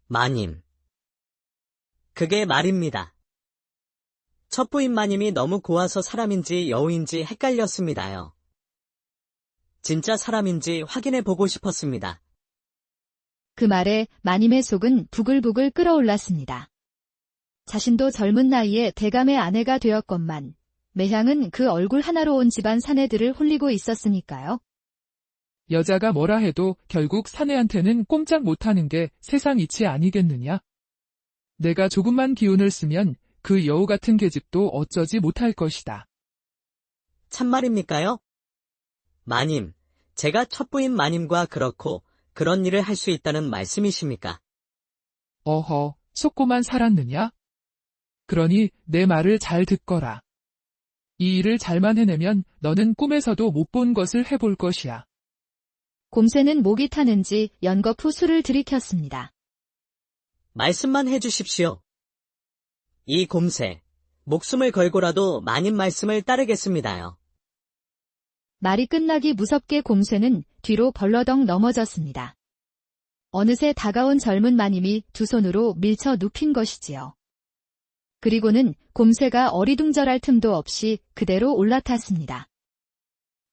마님. 그게 말입니다. 첩부인 마님이 너무 고와서 사람인지 여우인지 헷갈렸습니다요. 진짜 사람인지 확인해 보고 싶었습니다. 그 말에 마님의 속은 부글부글 끓어올랐습니다. 자신도 젊은 나이에 대감의 아내가 되었건만 매향은 그 얼굴 하나로 온 집안 사내들을 홀리고 있었으니까요. 여자가 뭐라 해도 결국 사내한테는 꼼짝 못하는 게 세상 이치 아니겠느냐? 내가 조금만 기운을 쓰면 그 여우 같은 계집도 어쩌지 못할 것이다. 참말입니까요? 마님, 제가 첩부인 마님과 그렇고 그런 일을 할 수 있다는 말씀이십니까? 어허, 속고만 살았느냐? 그러니 내 말을 잘 듣거라. 이 일을 잘만 해내면 너는 꿈에서도 못 본 것을 해볼 것이야. 곰새는 목이 타는지 연거푸 술을 들이켰습니다. 말씀만 해주십시오. 이 곰새, 목숨을 걸고라도 마님 말씀을 따르겠습니다요. 말이 끝나기 무섭게 곰새는 뒤로 벌러덩 넘어졌습니다. 어느새 다가온 젊은 마님이 두 손으로 밀쳐 눕힌 것이지요. 그리고는 곰새가 어리둥절할 틈도 없이 그대로 올라탔습니다.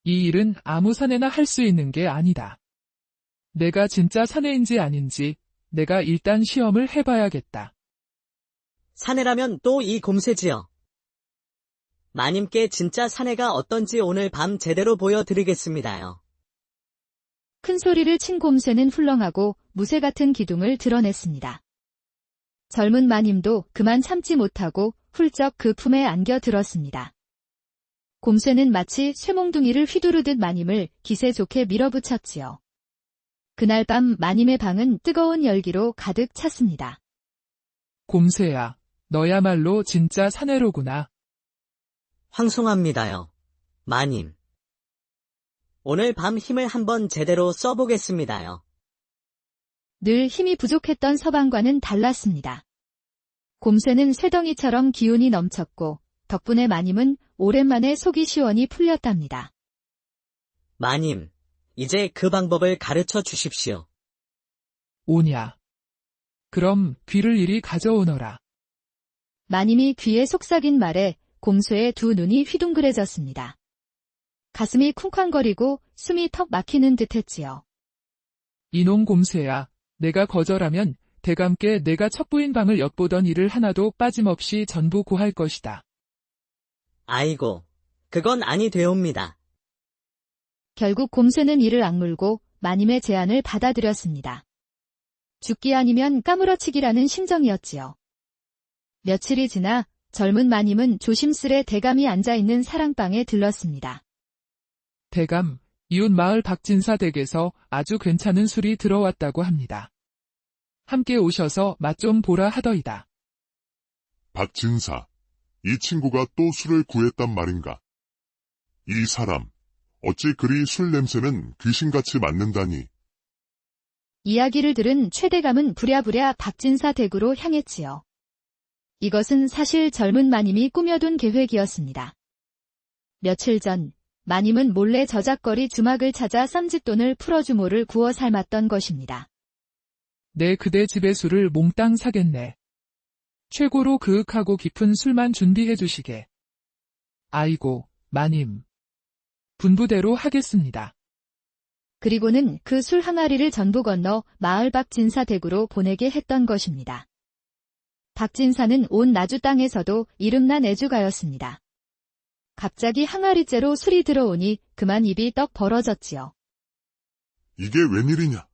이 일은 아무 사내나 할 수 있는 게 아니다. 내가 진짜 사내인지 아닌지 내가 일단 시험을 해봐야겠다. 사내라면 또 이 곰새지요. 마님께 진짜 사내가 어떤지 오늘 밤 제대로 보여드리겠습니다요. 큰 소리를 친 곰새는 훌렁하고 무쇠 같은 기둥을 드러냈습니다. 젊은 마님도 그만 참지 못하고 훌쩍 그 품에 안겨 들었습니다. 곰새는 마치 쇠몽둥이를 휘두르듯 마님을 기세 좋게 밀어붙였지요. 그날 밤 마님의 방은 뜨거운 열기로 가득 찼습니다. 곰새야, 너야말로 진짜 사내로구나. 황송합니다요. 마님. 오늘 밤 힘을 한번 제대로 써보겠습니다요. 늘 힘이 부족했던 서방과는 달랐습니다. 곰새는 쇠덩이처럼 기운이 넘쳤고 덕분에 마님은 오랜만에 속이 시원히 풀렸답니다. 마님, 이제 그 방법을 가르쳐 주십시오. 오냐. 그럼 귀를 이리 가져오너라. 마님이 귀에 속삭인 말에 곰새의 두 눈이 휘둥그레졌습니다. 가슴이 쿵쾅거리고 숨이 턱 막히는 듯했지요. 이놈 곰새야, 내가 거절하면 대감께 내가 첩부인 방을 엿보던 일을 하나도 빠짐없이 전부 고할 것이다. 아이고, 그건 아니 되옵니다. 결국 곰새는 이를 악물고 마님의 제안을 받아들였습니다. 죽기 아니면 까무러치기라는 심정이었지요. 며칠이 지나 젊은 마님은 조심스레 대감이 앉아있는 사랑방에 들렀습니다. 대감, 이웃 마을 박진사 댁에서 아주 괜찮은 술이 들어왔다고 합니다. 함께 오셔서 맛 좀 보라 하더이다. 박진사, 이 친구가 또 술을 구했단 말인가? 이 사람, 어찌 그리 술 냄새는 귀신같이 맡는다니. 이야기를 들은 최대감은 부랴부랴 박진사 댁으로 향했지요. 이것은 사실 젊은 마님이 꾸며둔 계획이었습니다. 며칠 전 마님은 몰래 저작거리 주막을 찾아 쌈짓돈을 풀어주모를 구워 삶았던 것입니다. 내 그대 집의 술을 몽땅 사겠네. 최고로 그윽하고 깊은 술만 준비해 주시게. 아이고, 마님. 분부대로 하겠습니다. 그리고는 그 술 항아리를 전부 건너 마을 박진사 댁으로 보내게 했던 것입니다. 박진사는 온 나주 땅에서도 이름난 애주가였습니다. 갑자기 항아리째로 술이 들어오니 그만 입이 떡 벌어졌지요. 이게 웬일이냐?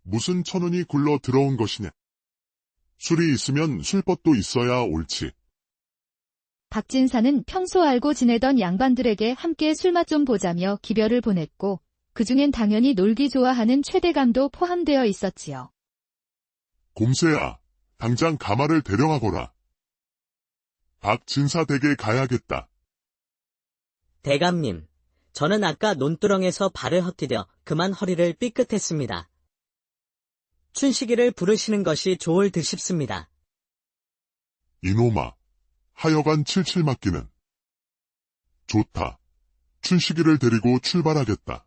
무슨 천운이 굴러 들어온 것이냐? 술이 있으면 술벗도 있어야 옳지. 박진사는 평소 알고 지내던 양반들에게 함께 술맛 좀 보자며 기별을 보냈고 그중엔 당연히 놀기 좋아하는 최대감도 포함되어 있었지요. 곰새야, 당장 가마를 대령하거라. 박진사 댁에 가야겠다. 대감님, 저는 아까 논두렁에서 발을 헛디뎌 그만 허리를 삐끗했습니다. 춘식이를 부르시는 것이 좋을 듯 싶습니다. 이놈아, 하여간 칠칠 맞기는. 좋다. 춘식이를 데리고 출발하겠다.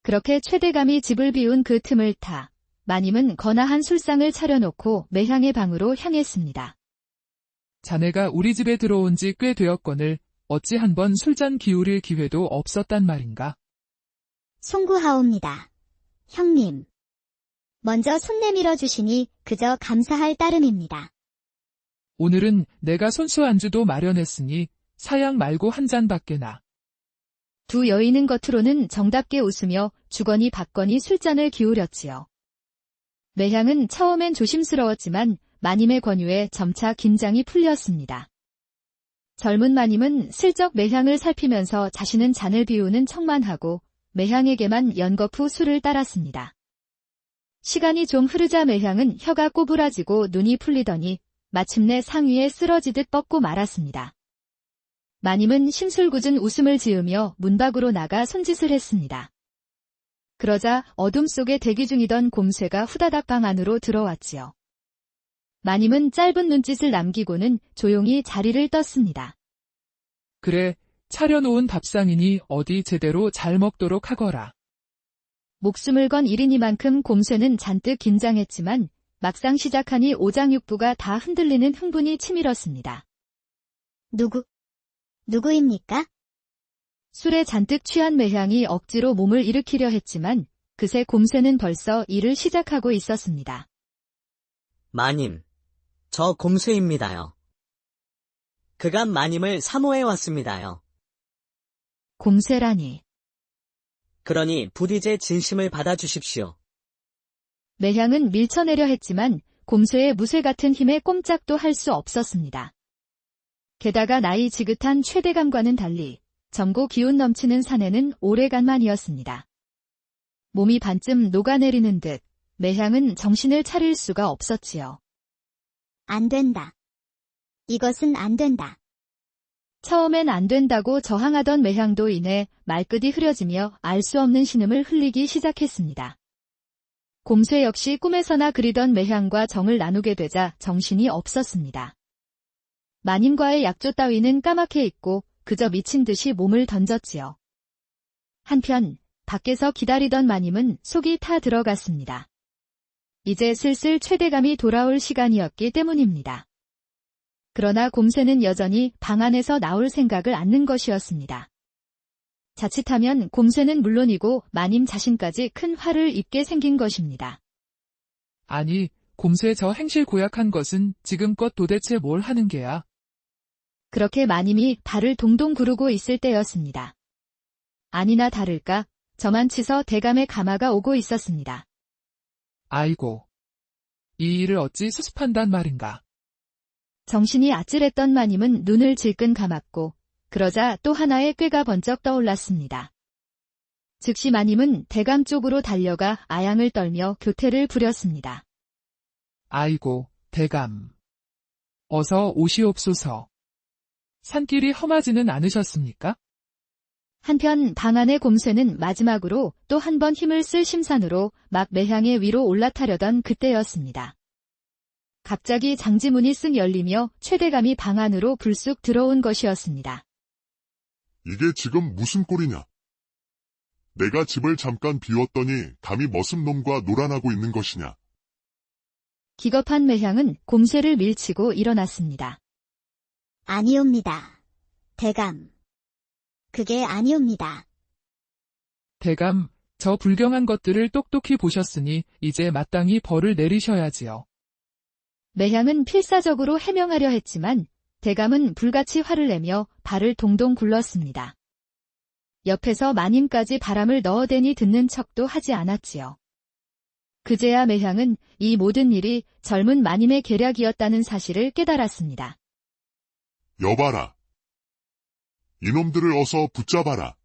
그렇게 최대감이 집을 비운 그 틈을 타 마님은 거나한 술상을 차려놓고 매향의 방으로 향했습니다. 자네가 우리 집에 들어온 지 꽤 되었거늘 어찌 한번 술잔 기울일 기회도 없었단 말인가? 송구하옵니다. 형님. 먼저 손 내밀어 주시니 그저 감사할 따름입니다. 오늘은 내가 손수 안주도 마련했으니 사양 말고 한 잔밖에나. 두 여인은 겉으로는 정답게 웃으며 주거니 받거니 술잔을 기울였지요. 매향은 처음엔 조심스러웠지만 마님의 권유에 점차 긴장이 풀렸습니다. 젊은 마님은 슬쩍 매향을 살피면서 자신은 잔을 비우는 척만 하고 매향에게만 연거푸 술을 따랐습니다. 시간이 좀 흐르자 매향은 혀가 꼬부라지고 눈이 풀리더니 마침내 상위에 쓰러지듯 뻗고 말았습니다. 마님은 심술궂은 웃음을 지으며 문 밖으로 나가 손짓을 했습니다. 그러자 어둠 속에 대기 중이던 곰쇠가 후다닥 방 안으로 들어왔지요. 마님은 짧은 눈짓을 남기고는 조용히 자리를 떴습니다. 그래, 차려놓은 밥상이니 어디 제대로 잘 먹도록 하거라. 목숨을 건 일이니만큼 곰쇠는 잔뜩 긴장했지만 막상 시작하니 오장육부가 다 흔들리는 흥분이 치밀었습니다. 누구입니까? 술에 잔뜩 취한 매향이 억지로 몸을 일으키려 했지만 그새 곰쇠는 벌써 일을 시작하고 있었습니다. 마님, 저 곰쇠입니다요. 그간 마님을 사모해 왔습니다요. 곰쇠라니. 그러니 부디 제 진심을 받아주십시오. 매향은 밀쳐내려 했지만 곰쇠의 무쇠 같은 힘에 꼼짝도 할 수 없었습니다. 게다가 나이 지긋한 최대감과는 달리 젊고 기운 넘치는 사내는 오래간만이었습니다. 몸이 반쯤 녹아내리는 듯 매향은 정신을 차릴 수가 없었지요. 안 된다. 이것은 안 된다. 처음엔 안 된다고 저항하던 매향도 이내 말끝이 흐려지며 알 수 없는 신음을 흘리기 시작했습니다. 곰쇠 역시 꿈에서나 그리던 매향과 정을 나누게 되자 정신이 없었습니다. 마님과의 약조 따위는 까맣게 잊고 그저 미친 듯이 몸을 던졌지요. 한편 밖에서 기다리던 마님은 속이 타 들어갔습니다. 이제 슬슬 최대감이 돌아올 시간이었기 때문입니다. 그러나 곰쇠는 여전히 방 안에서 나올 생각을 않는 것이었습니다. 자칫하면 곰쇠는 물론이고 마님 자신까지 큰 화를 입게 생긴 것입니다. 아니, 곰쇠 저 행실 고약한 것은 지금껏 도대체 뭘 하는 게야? 그렇게 마님이 발을 동동 구르고 있을 때였습니다. 아니나 다를까 저만 치서 대감의 가마가 오고 있었습니다. 아이고, 이 일을 어찌 수습한단 말인가? 정신이 아찔했던 마님은 눈을 질끈 감았고 그러자 또 하나의 꾀가 번쩍 떠올랐습니다. 즉시 마님은 대감 쪽으로 달려가 아양을 떨며 교태를 부렸습니다. 아이고, 대감. 어서 오시옵소서. 산길이 험하지는 않으셨습니까? 한편 방 안의 곰쇠는 마지막으로 또 한 번 힘을 쓸 심산으로 막 매향의 위로 올라타려던 그때였습니다. 갑자기 장지문이 쓱 열리며 최대감이 방 안으로 불쑥 들어온 것이었습니다. 이게 지금 무슨 꼴이냐? 내가 집을 잠깐 비웠더니 감히 머슴놈과 놀아나고 있는 것이냐? 기겁한 매향은 곰쇠를 밀치고 일어났습니다. 아니옵니다. 대감. 그게 아니옵니다. 대감, 저 불경한 것들을 똑똑히 보셨으니 이제 마땅히 벌을 내리셔야지요. 매향은 필사적으로 해명하려 했지만 대감은 불같이 화를 내며 발을 동동 굴렀습니다. 옆에서 마님까지 바람을 넣어대니 듣는 척도 하지 않았지요. 그제야 매향은 이 모든 일이 젊은 마님의 계략이었다는 사실을 깨달았습니다. 여봐라. 이놈들을 어서 붙잡아라.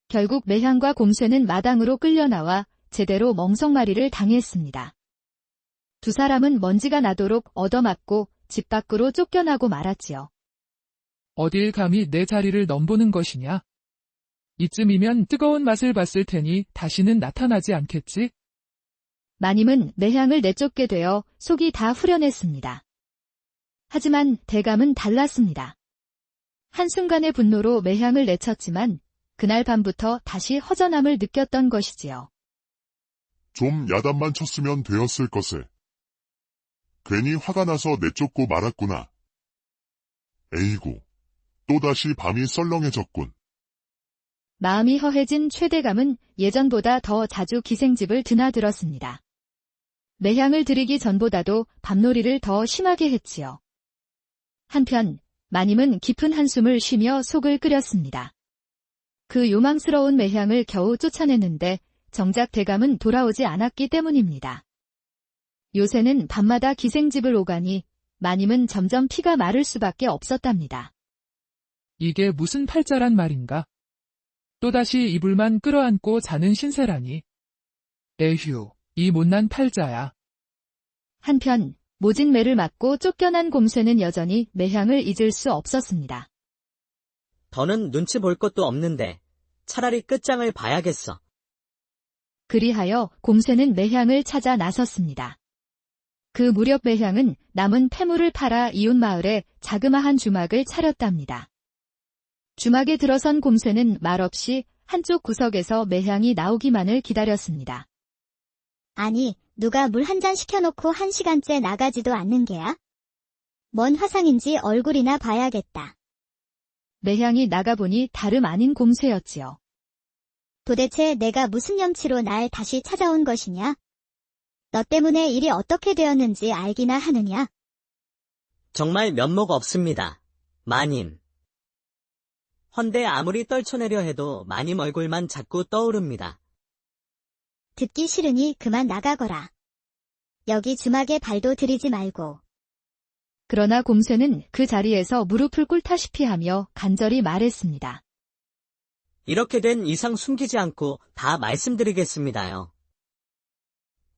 결국 매향과 곰쇠는 마당으로 끌려나와 제대로 멍석마리를 당했습니다. 두 사람은 먼지가 나도록 얻어맞고 집 밖으로 쫓겨나고 말았지요. 어딜 감히 내 자리를 넘보는 것이냐? 이쯤이면 뜨거운 맛을 봤을 테니 다시는 나타나지 않겠지? 마님은 매향을 내쫓게 되어 속이 다 후련했습니다. 하지만 대감은 달랐습니다. 한순간의 분노로 매향을 내쳤지만 그날 밤부터 다시 허전함을 느꼈던 것이지요. 좀 야단만 쳤으면 되었을 것을. 괜히 화가 나서 내쫓고 말았구나. 에이구, 또다시 밤이 썰렁해졌군. 마음이 허해진 최대감은 예전보다 더 자주 기생집을 드나들었습니다. 매향을 들이기 전보다도 밤놀이를 더 심하게 했지요. 한편 마님은 깊은 한숨을 쉬며 속을 끓였습니다. 그 요망스러운 매향을 겨우 쫓아냈는데 정작 대감은 돌아오지 않았기 때문입니다. 요새는 밤마다 기생집을 오가니 마님은 점점 피가 마를 수밖에 없었답니다. 이게 무슨 팔자란 말인가? 또다시 이불만 끌어안고 자는 신세라니. 에휴, 이 못난 팔자야. 한편 모진 매를 맞고 쫓겨난 곰쇠는 여전히 매향을 잊을 수 없었습니다. 더는 눈치 볼 것도 없는데 차라리 끝장을 봐야겠어. 그리하여 곰쇠는 매향을 찾아 나섰습니다. 그 무렵 매향은 남은 폐물을 팔아 이웃 마을에 자그마한 주막을 차렸답니다. 주막에 들어선 곰쇠는 말없이 한쪽 구석에서 매향이 나오기만을 기다렸습니다. 아니, 누가 물 한 잔 시켜놓고 1시간째 나가지도 않는 게야? 뭔 화상인지 얼굴이나 봐야겠다. 매향이 나가보니 다름 아닌 곰쇠였지요. 도대체 내가 무슨 염치로 날 다시 찾아온 것이냐? 너 때문에 일이 어떻게 되었는지 알기나 하느냐? 정말 면목 없습니다. 마님. 헌데 아무리 떨쳐내려 해도 마님 얼굴만 자꾸 떠오릅니다. 듣기 싫으니 그만 나가거라. 여기 주막에 발도 들이지 말고. 그러나 곰쇠는 그 자리에서 무릎을 꿇다시피 하며 간절히 말했습니다. 이렇게 된 이상 숨기지 않고 다 말씀드리겠습니다요.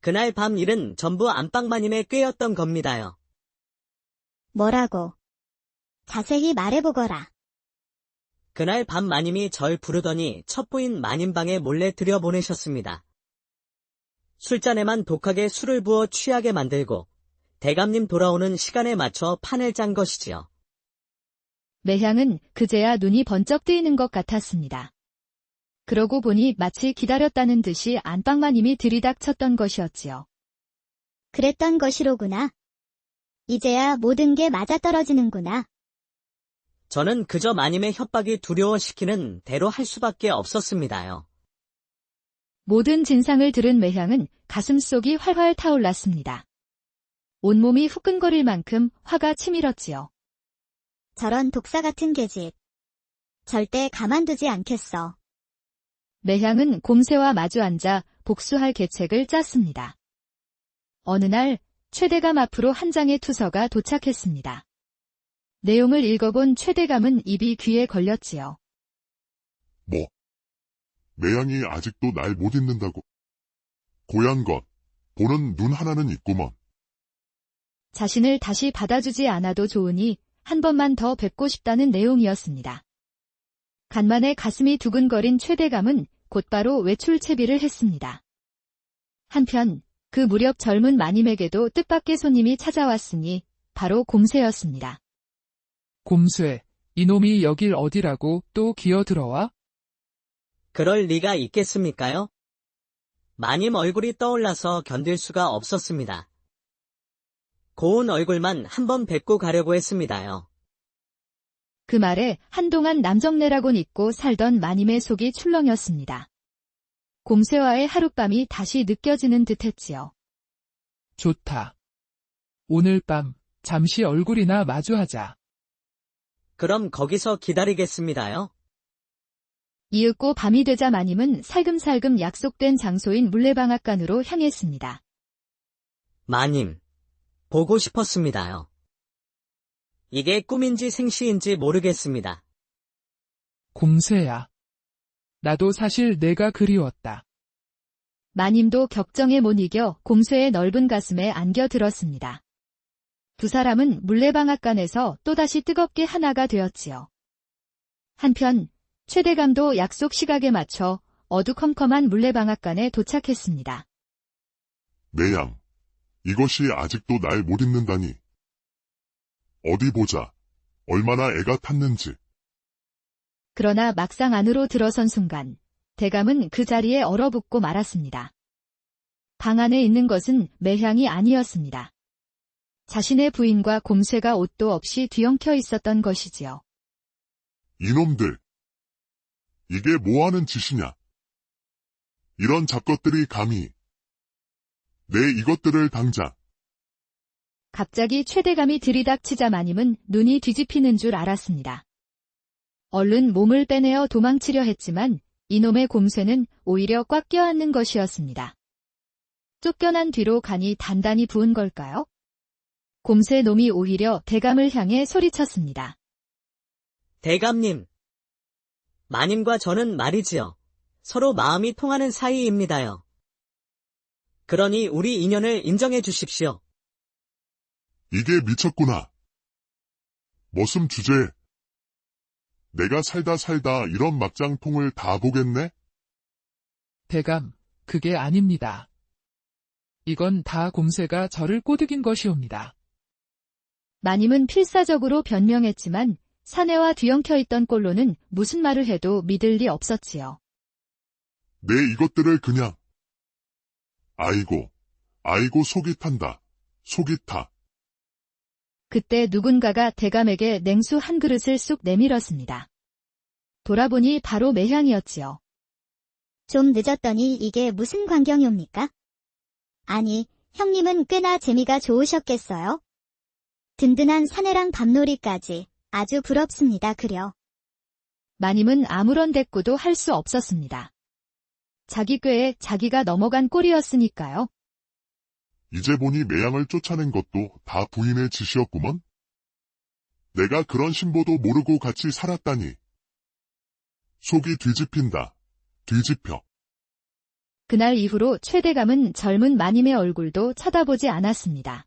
그날 밤 일은 전부 안방마님의 꾀였던 겁니다요. 뭐라고? 자세히 말해보거라. 그날 밤 마님이 절 부르더니 첩부인 마님방에 몰래 들여보내셨습니다. 술잔에만 독하게 술을 부어 취하게 만들고 대감님 돌아오는 시간에 맞춰 판을 짠 것이지요. 매향은 그제야 눈이 번쩍 뜨이는 것 같았습니다. 그러고 보니 마치 기다렸다는 듯이 안방마님이 들이닥쳤던 것이었지요. 그랬던 것이로구나. 이제야 모든 게 맞아떨어지는구나. 저는 그저 마님의 협박이 두려워시키는 대로 할 수밖에 없었습니다요. 모든 진상을 들은 매향은 가슴속이 활활 타올랐습니다. 온몸이 후끈거릴 만큼 화가 치밀었지요. 저런 독사 같은 계집. 절대 가만두지 않겠어. 매향은 곰쇠와 마주 앉아 복수할 계책을 짰습니다. 어느 날 최대감 앞으로 한 장의 투서가 도착했습니다. 내용을 읽어본 최대감은 입이 귀에 걸렸지요. 뭐? 매양이 아직도 날 못 잊는다고. 고얀 것, 보는 눈 하나는 있구먼. 자신을 다시 받아주지 않아도 좋으니 한 번만 더 뵙고 싶다는 내용이었습니다. 간만에 가슴이 두근거린 최대감은 곧바로 외출 채비를 했습니다. 한편 그 무렵 젊은 마님에게도 뜻밖의 손님이 찾아왔으니 바로 곰쇠였습니다. 곰쇠, 이놈이 여길 어디라고 또 기어들어와? 그럴 리가 있겠습니까요? 마님 얼굴이 떠올라서 견딜 수가 없었습니다. 고운 얼굴만 한번 뵙고 가려고 했습니다요. 그 말에 한동안 남정네라곤 잊고 살던 마님의 속이 출렁였습니다. 곰쇠와의 하룻밤이 다시 느껴지는 듯했지요. 좋다. 오늘 밤 잠시 얼굴이나 마주하자. 그럼 거기서 기다리겠습니다요. 이윽고 밤이 되자 마님은 살금살금 약속된 장소인 물레방앗간으로 향했습니다. 마님, 보고 싶었습니다요. 이게 꿈인지 생시인지 모르겠습니다. 곰쇠야. 나도 사실 내가 그리웠다. 마님도 격정에 못 이겨 곰쇠의 넓은 가슴에 안겨들었습니다. 두 사람은 물레방앗간에서 또다시 뜨겁게 하나가 되었지요. 한편 최대감도 약속 시각에 맞춰 어두컴컴한 물레방앗간에 도착했습니다. 매양, 이것이 아직도 날 못 잊는다니. 어디 보자. 얼마나 애가 탔는지. 그러나 막상 안으로 들어선 순간 대감은 그 자리에 얼어붙고 말았습니다. 방 안에 있는 것은 매향이 아니었습니다. 자신의 부인과 곰쇠가 옷도 없이 뒤엉켜 있었던 것이지요. 이놈들. 이게 뭐하는 짓이냐. 이런 잡것들이 감히. 내 이것들을 당장. 갑자기 최대감이 들이닥치자 마님은 눈이 뒤집히는 줄 알았습니다. 얼른 몸을 빼내어 도망치려 했지만 이놈의 곰쇠는 오히려 꽉 껴안는 것이었습니다. 쫓겨난 뒤로 간이 단단히 부은 걸까요? 곰쇠 놈이 오히려 대감을 향해 소리쳤습니다. 대감님, 마님과 저는 말이지요. 서로 마음이 통하는 사이입니다요. 그러니 우리 인연을 인정해 주십시오. 이게 미쳤구나. 머슴 주제. 내가 살다 이런 막장통을 다 보겠네? 대감, 그게 아닙니다. 이건 다 곰새가 저를 꼬드긴 것이옵니다. 마님은 필사적으로 변명했지만 사내와 뒤엉켜 있던 꼴로는 무슨 말을 해도 믿을 리 없었지요. 내 이것들을 그냥. 아이고 속이 탄다. 속이 타. 그때 누군가가 대감에게 냉수 한 그릇을 쑥 내밀었습니다. 돌아보니 바로 매향이었지요. 좀 늦었더니 이게 무슨 광경이옵니까? 아니, 형님은 꽤나 재미가 좋으셨겠어요? 든든한 사내랑 밤놀이까지 아주 부럽습니다, 그려. 마님은 아무런 대꾸도 할 수 없었습니다. 자기 꾀에 자기가 넘어간 꼴이었으니까요. 이제 보니 매양을 쫓아낸 것도 다 부인의 짓이었구먼? 내가 그런 신보도 모르고 같이 살았다니. 속이 뒤집힌다. 뒤집혀. 그날 이후로 최대감은 젊은 마님의 얼굴도 쳐다보지 않았습니다.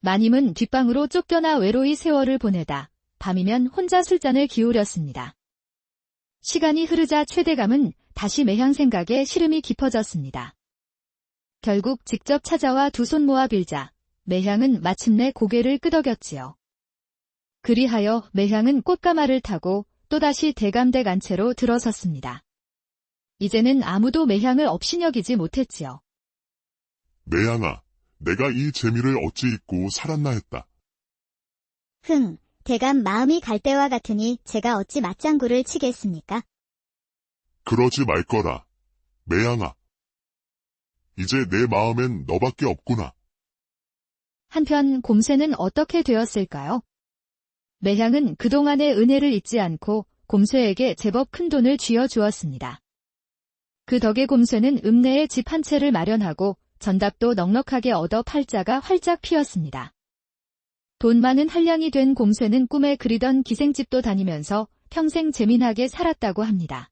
마님은 뒷방으로 쫓겨나 외로이 세월을 보내다 밤이면 혼자 술잔을 기울였습니다. 시간이 흐르자 최대감은 다시 매향 생각에 시름이 깊어졌습니다. 결국 직접 찾아와 두 손 모아 빌자 매향은 마침내 고개를 끄덕였지요. 그리하여 매향은 꽃가마를 타고 또다시 대감댁 안채로 들어섰습니다. 이제는 아무도 매향을 업신여기지 못했지요. 매양아, 내가 이 재미를 어찌 잊고 살았나 했다. 대감 마음이 갈 때와 같으니 제가 어찌 맞장구를 치겠습니까? 그러지 말거라. 매양아. 이제 내 마음엔 너밖에 없구나. 한편 곰새는 어떻게 되었을까요? 매향은 그동안의 은혜를 잊지 않고 곰새에게 제법 큰 돈을 쥐어주었습니다. 그 덕에 곰새는 읍내에 집 한 채를 마련하고 전답도 넉넉하게 얻어 팔자가 활짝 피었습니다. 돈 많은 한량이 된 곰새는 꿈에 그리던 기생집도 다니면서 평생 재민하게 살았다고 합니다.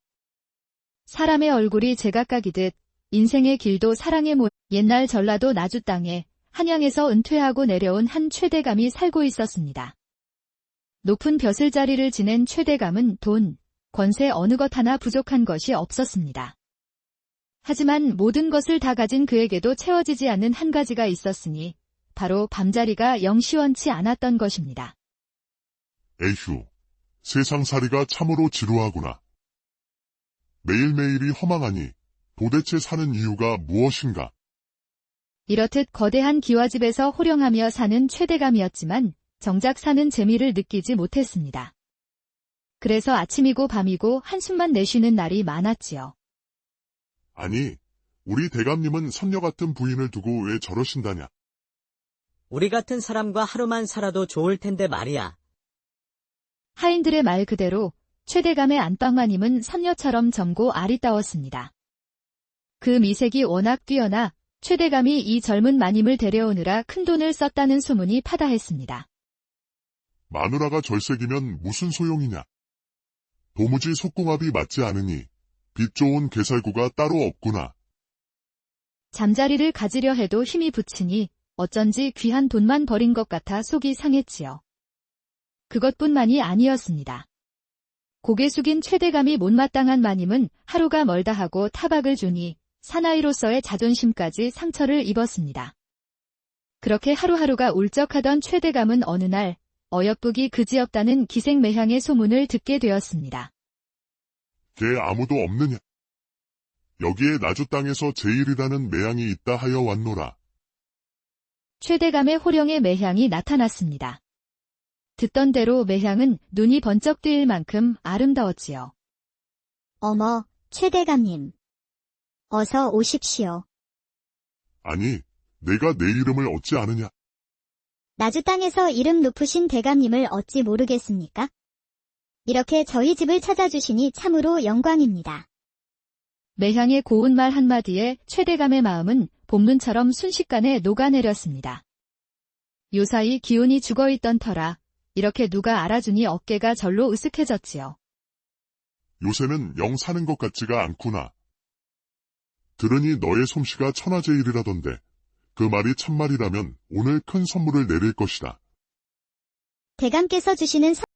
사람의 얼굴이 제각각이듯 인생의 길도 사랑의 옛날 전라도 나주 땅에 한양에서 은퇴하고 내려온 한 최대감이 살고 있었습니다. 높은 벼슬자리를 지낸 최대감은 돈, 권세 어느 것 하나 부족한 것이 없었습니다. 하지만 모든 것을 다 가진 그에게도 채워지지 않는 한 가지가 있었으니 바로 밤자리가 영 시원치 않았던 것입니다. 에휴, 세상살이가 참으로 지루하구나. 매일매일이 허망하니 도대체 사는 이유가 무엇인가? 이렇듯 거대한 기와집에서 호령하며 사는 최대감이었지만 정작 사는 재미를 느끼지 못했습니다. 그래서 아침이고 밤이고 한숨만 내쉬는 날이 많았지요. 아니, 우리 대감님은 선녀 같은 부인을 두고 왜 저러신다냐? 우리 같은 사람과 하루만 살아도 좋을 텐데 말이야. 하인들의 말 그대로 최대감의 안방마님은 선녀처럼 젊고 아리따웠습니다. 그 미색이 워낙 뛰어나 최대감이 이 젊은 마님을 데려오느라 큰돈을 썼다는 소문이 파다했습니다. 마누라가 절색이면 무슨 소용이냐? 도무지 속궁합이 맞지 않으니 빛 좋은 개살구가 따로 없구나. 잠자리를 가지려 해도 힘이 붙이니 어쩐지 귀한 돈만 버린 것 같아 속이 상했지요. 그것뿐만이 아니었습니다. 고개 숙인 최대감이 못마땅한 마님은 하루가 멀다 하고 타박을 주니 사나이로서의 자존심까지 상처를 입었습니다. 그렇게 하루하루가 울적하던 최대감은 어느 날 어여쁘기 그지없다는 기생매향의 소문을 듣게 되었습니다. 걔 아무도 없느냐? 여기에 나주 땅에서 제일이라는 매향이 있다 하여 왔노라. 최대감의 호령의 매향이 나타났습니다. 듣던 대로 매향은 눈이 번쩍 뜨일 만큼 아름다웠지요. 어머, 최대감님. 어서 오십시오. 아니, 내가 내 이름을 어찌 아느냐? 나주 땅에서 이름 높으신 대감님을 어찌 모르겠습니까? 이렇게 저희 집을 찾아주시니 참으로 영광입니다. 매향의 고운 말 한마디에 최대감의 마음은 봄눈처럼 순식간에 녹아내렸습니다. 요사이 기운이 죽어있던 터라 이렇게 누가 알아주니 어깨가 절로 으쓱해졌지요. 요새는 영 사는 것 같지가 않구나. 들으니 너의 솜씨가 천하제일이라던데 그 말이 참말이라면 오늘 큰 선물을 내릴 것이다. 대감께서 주시는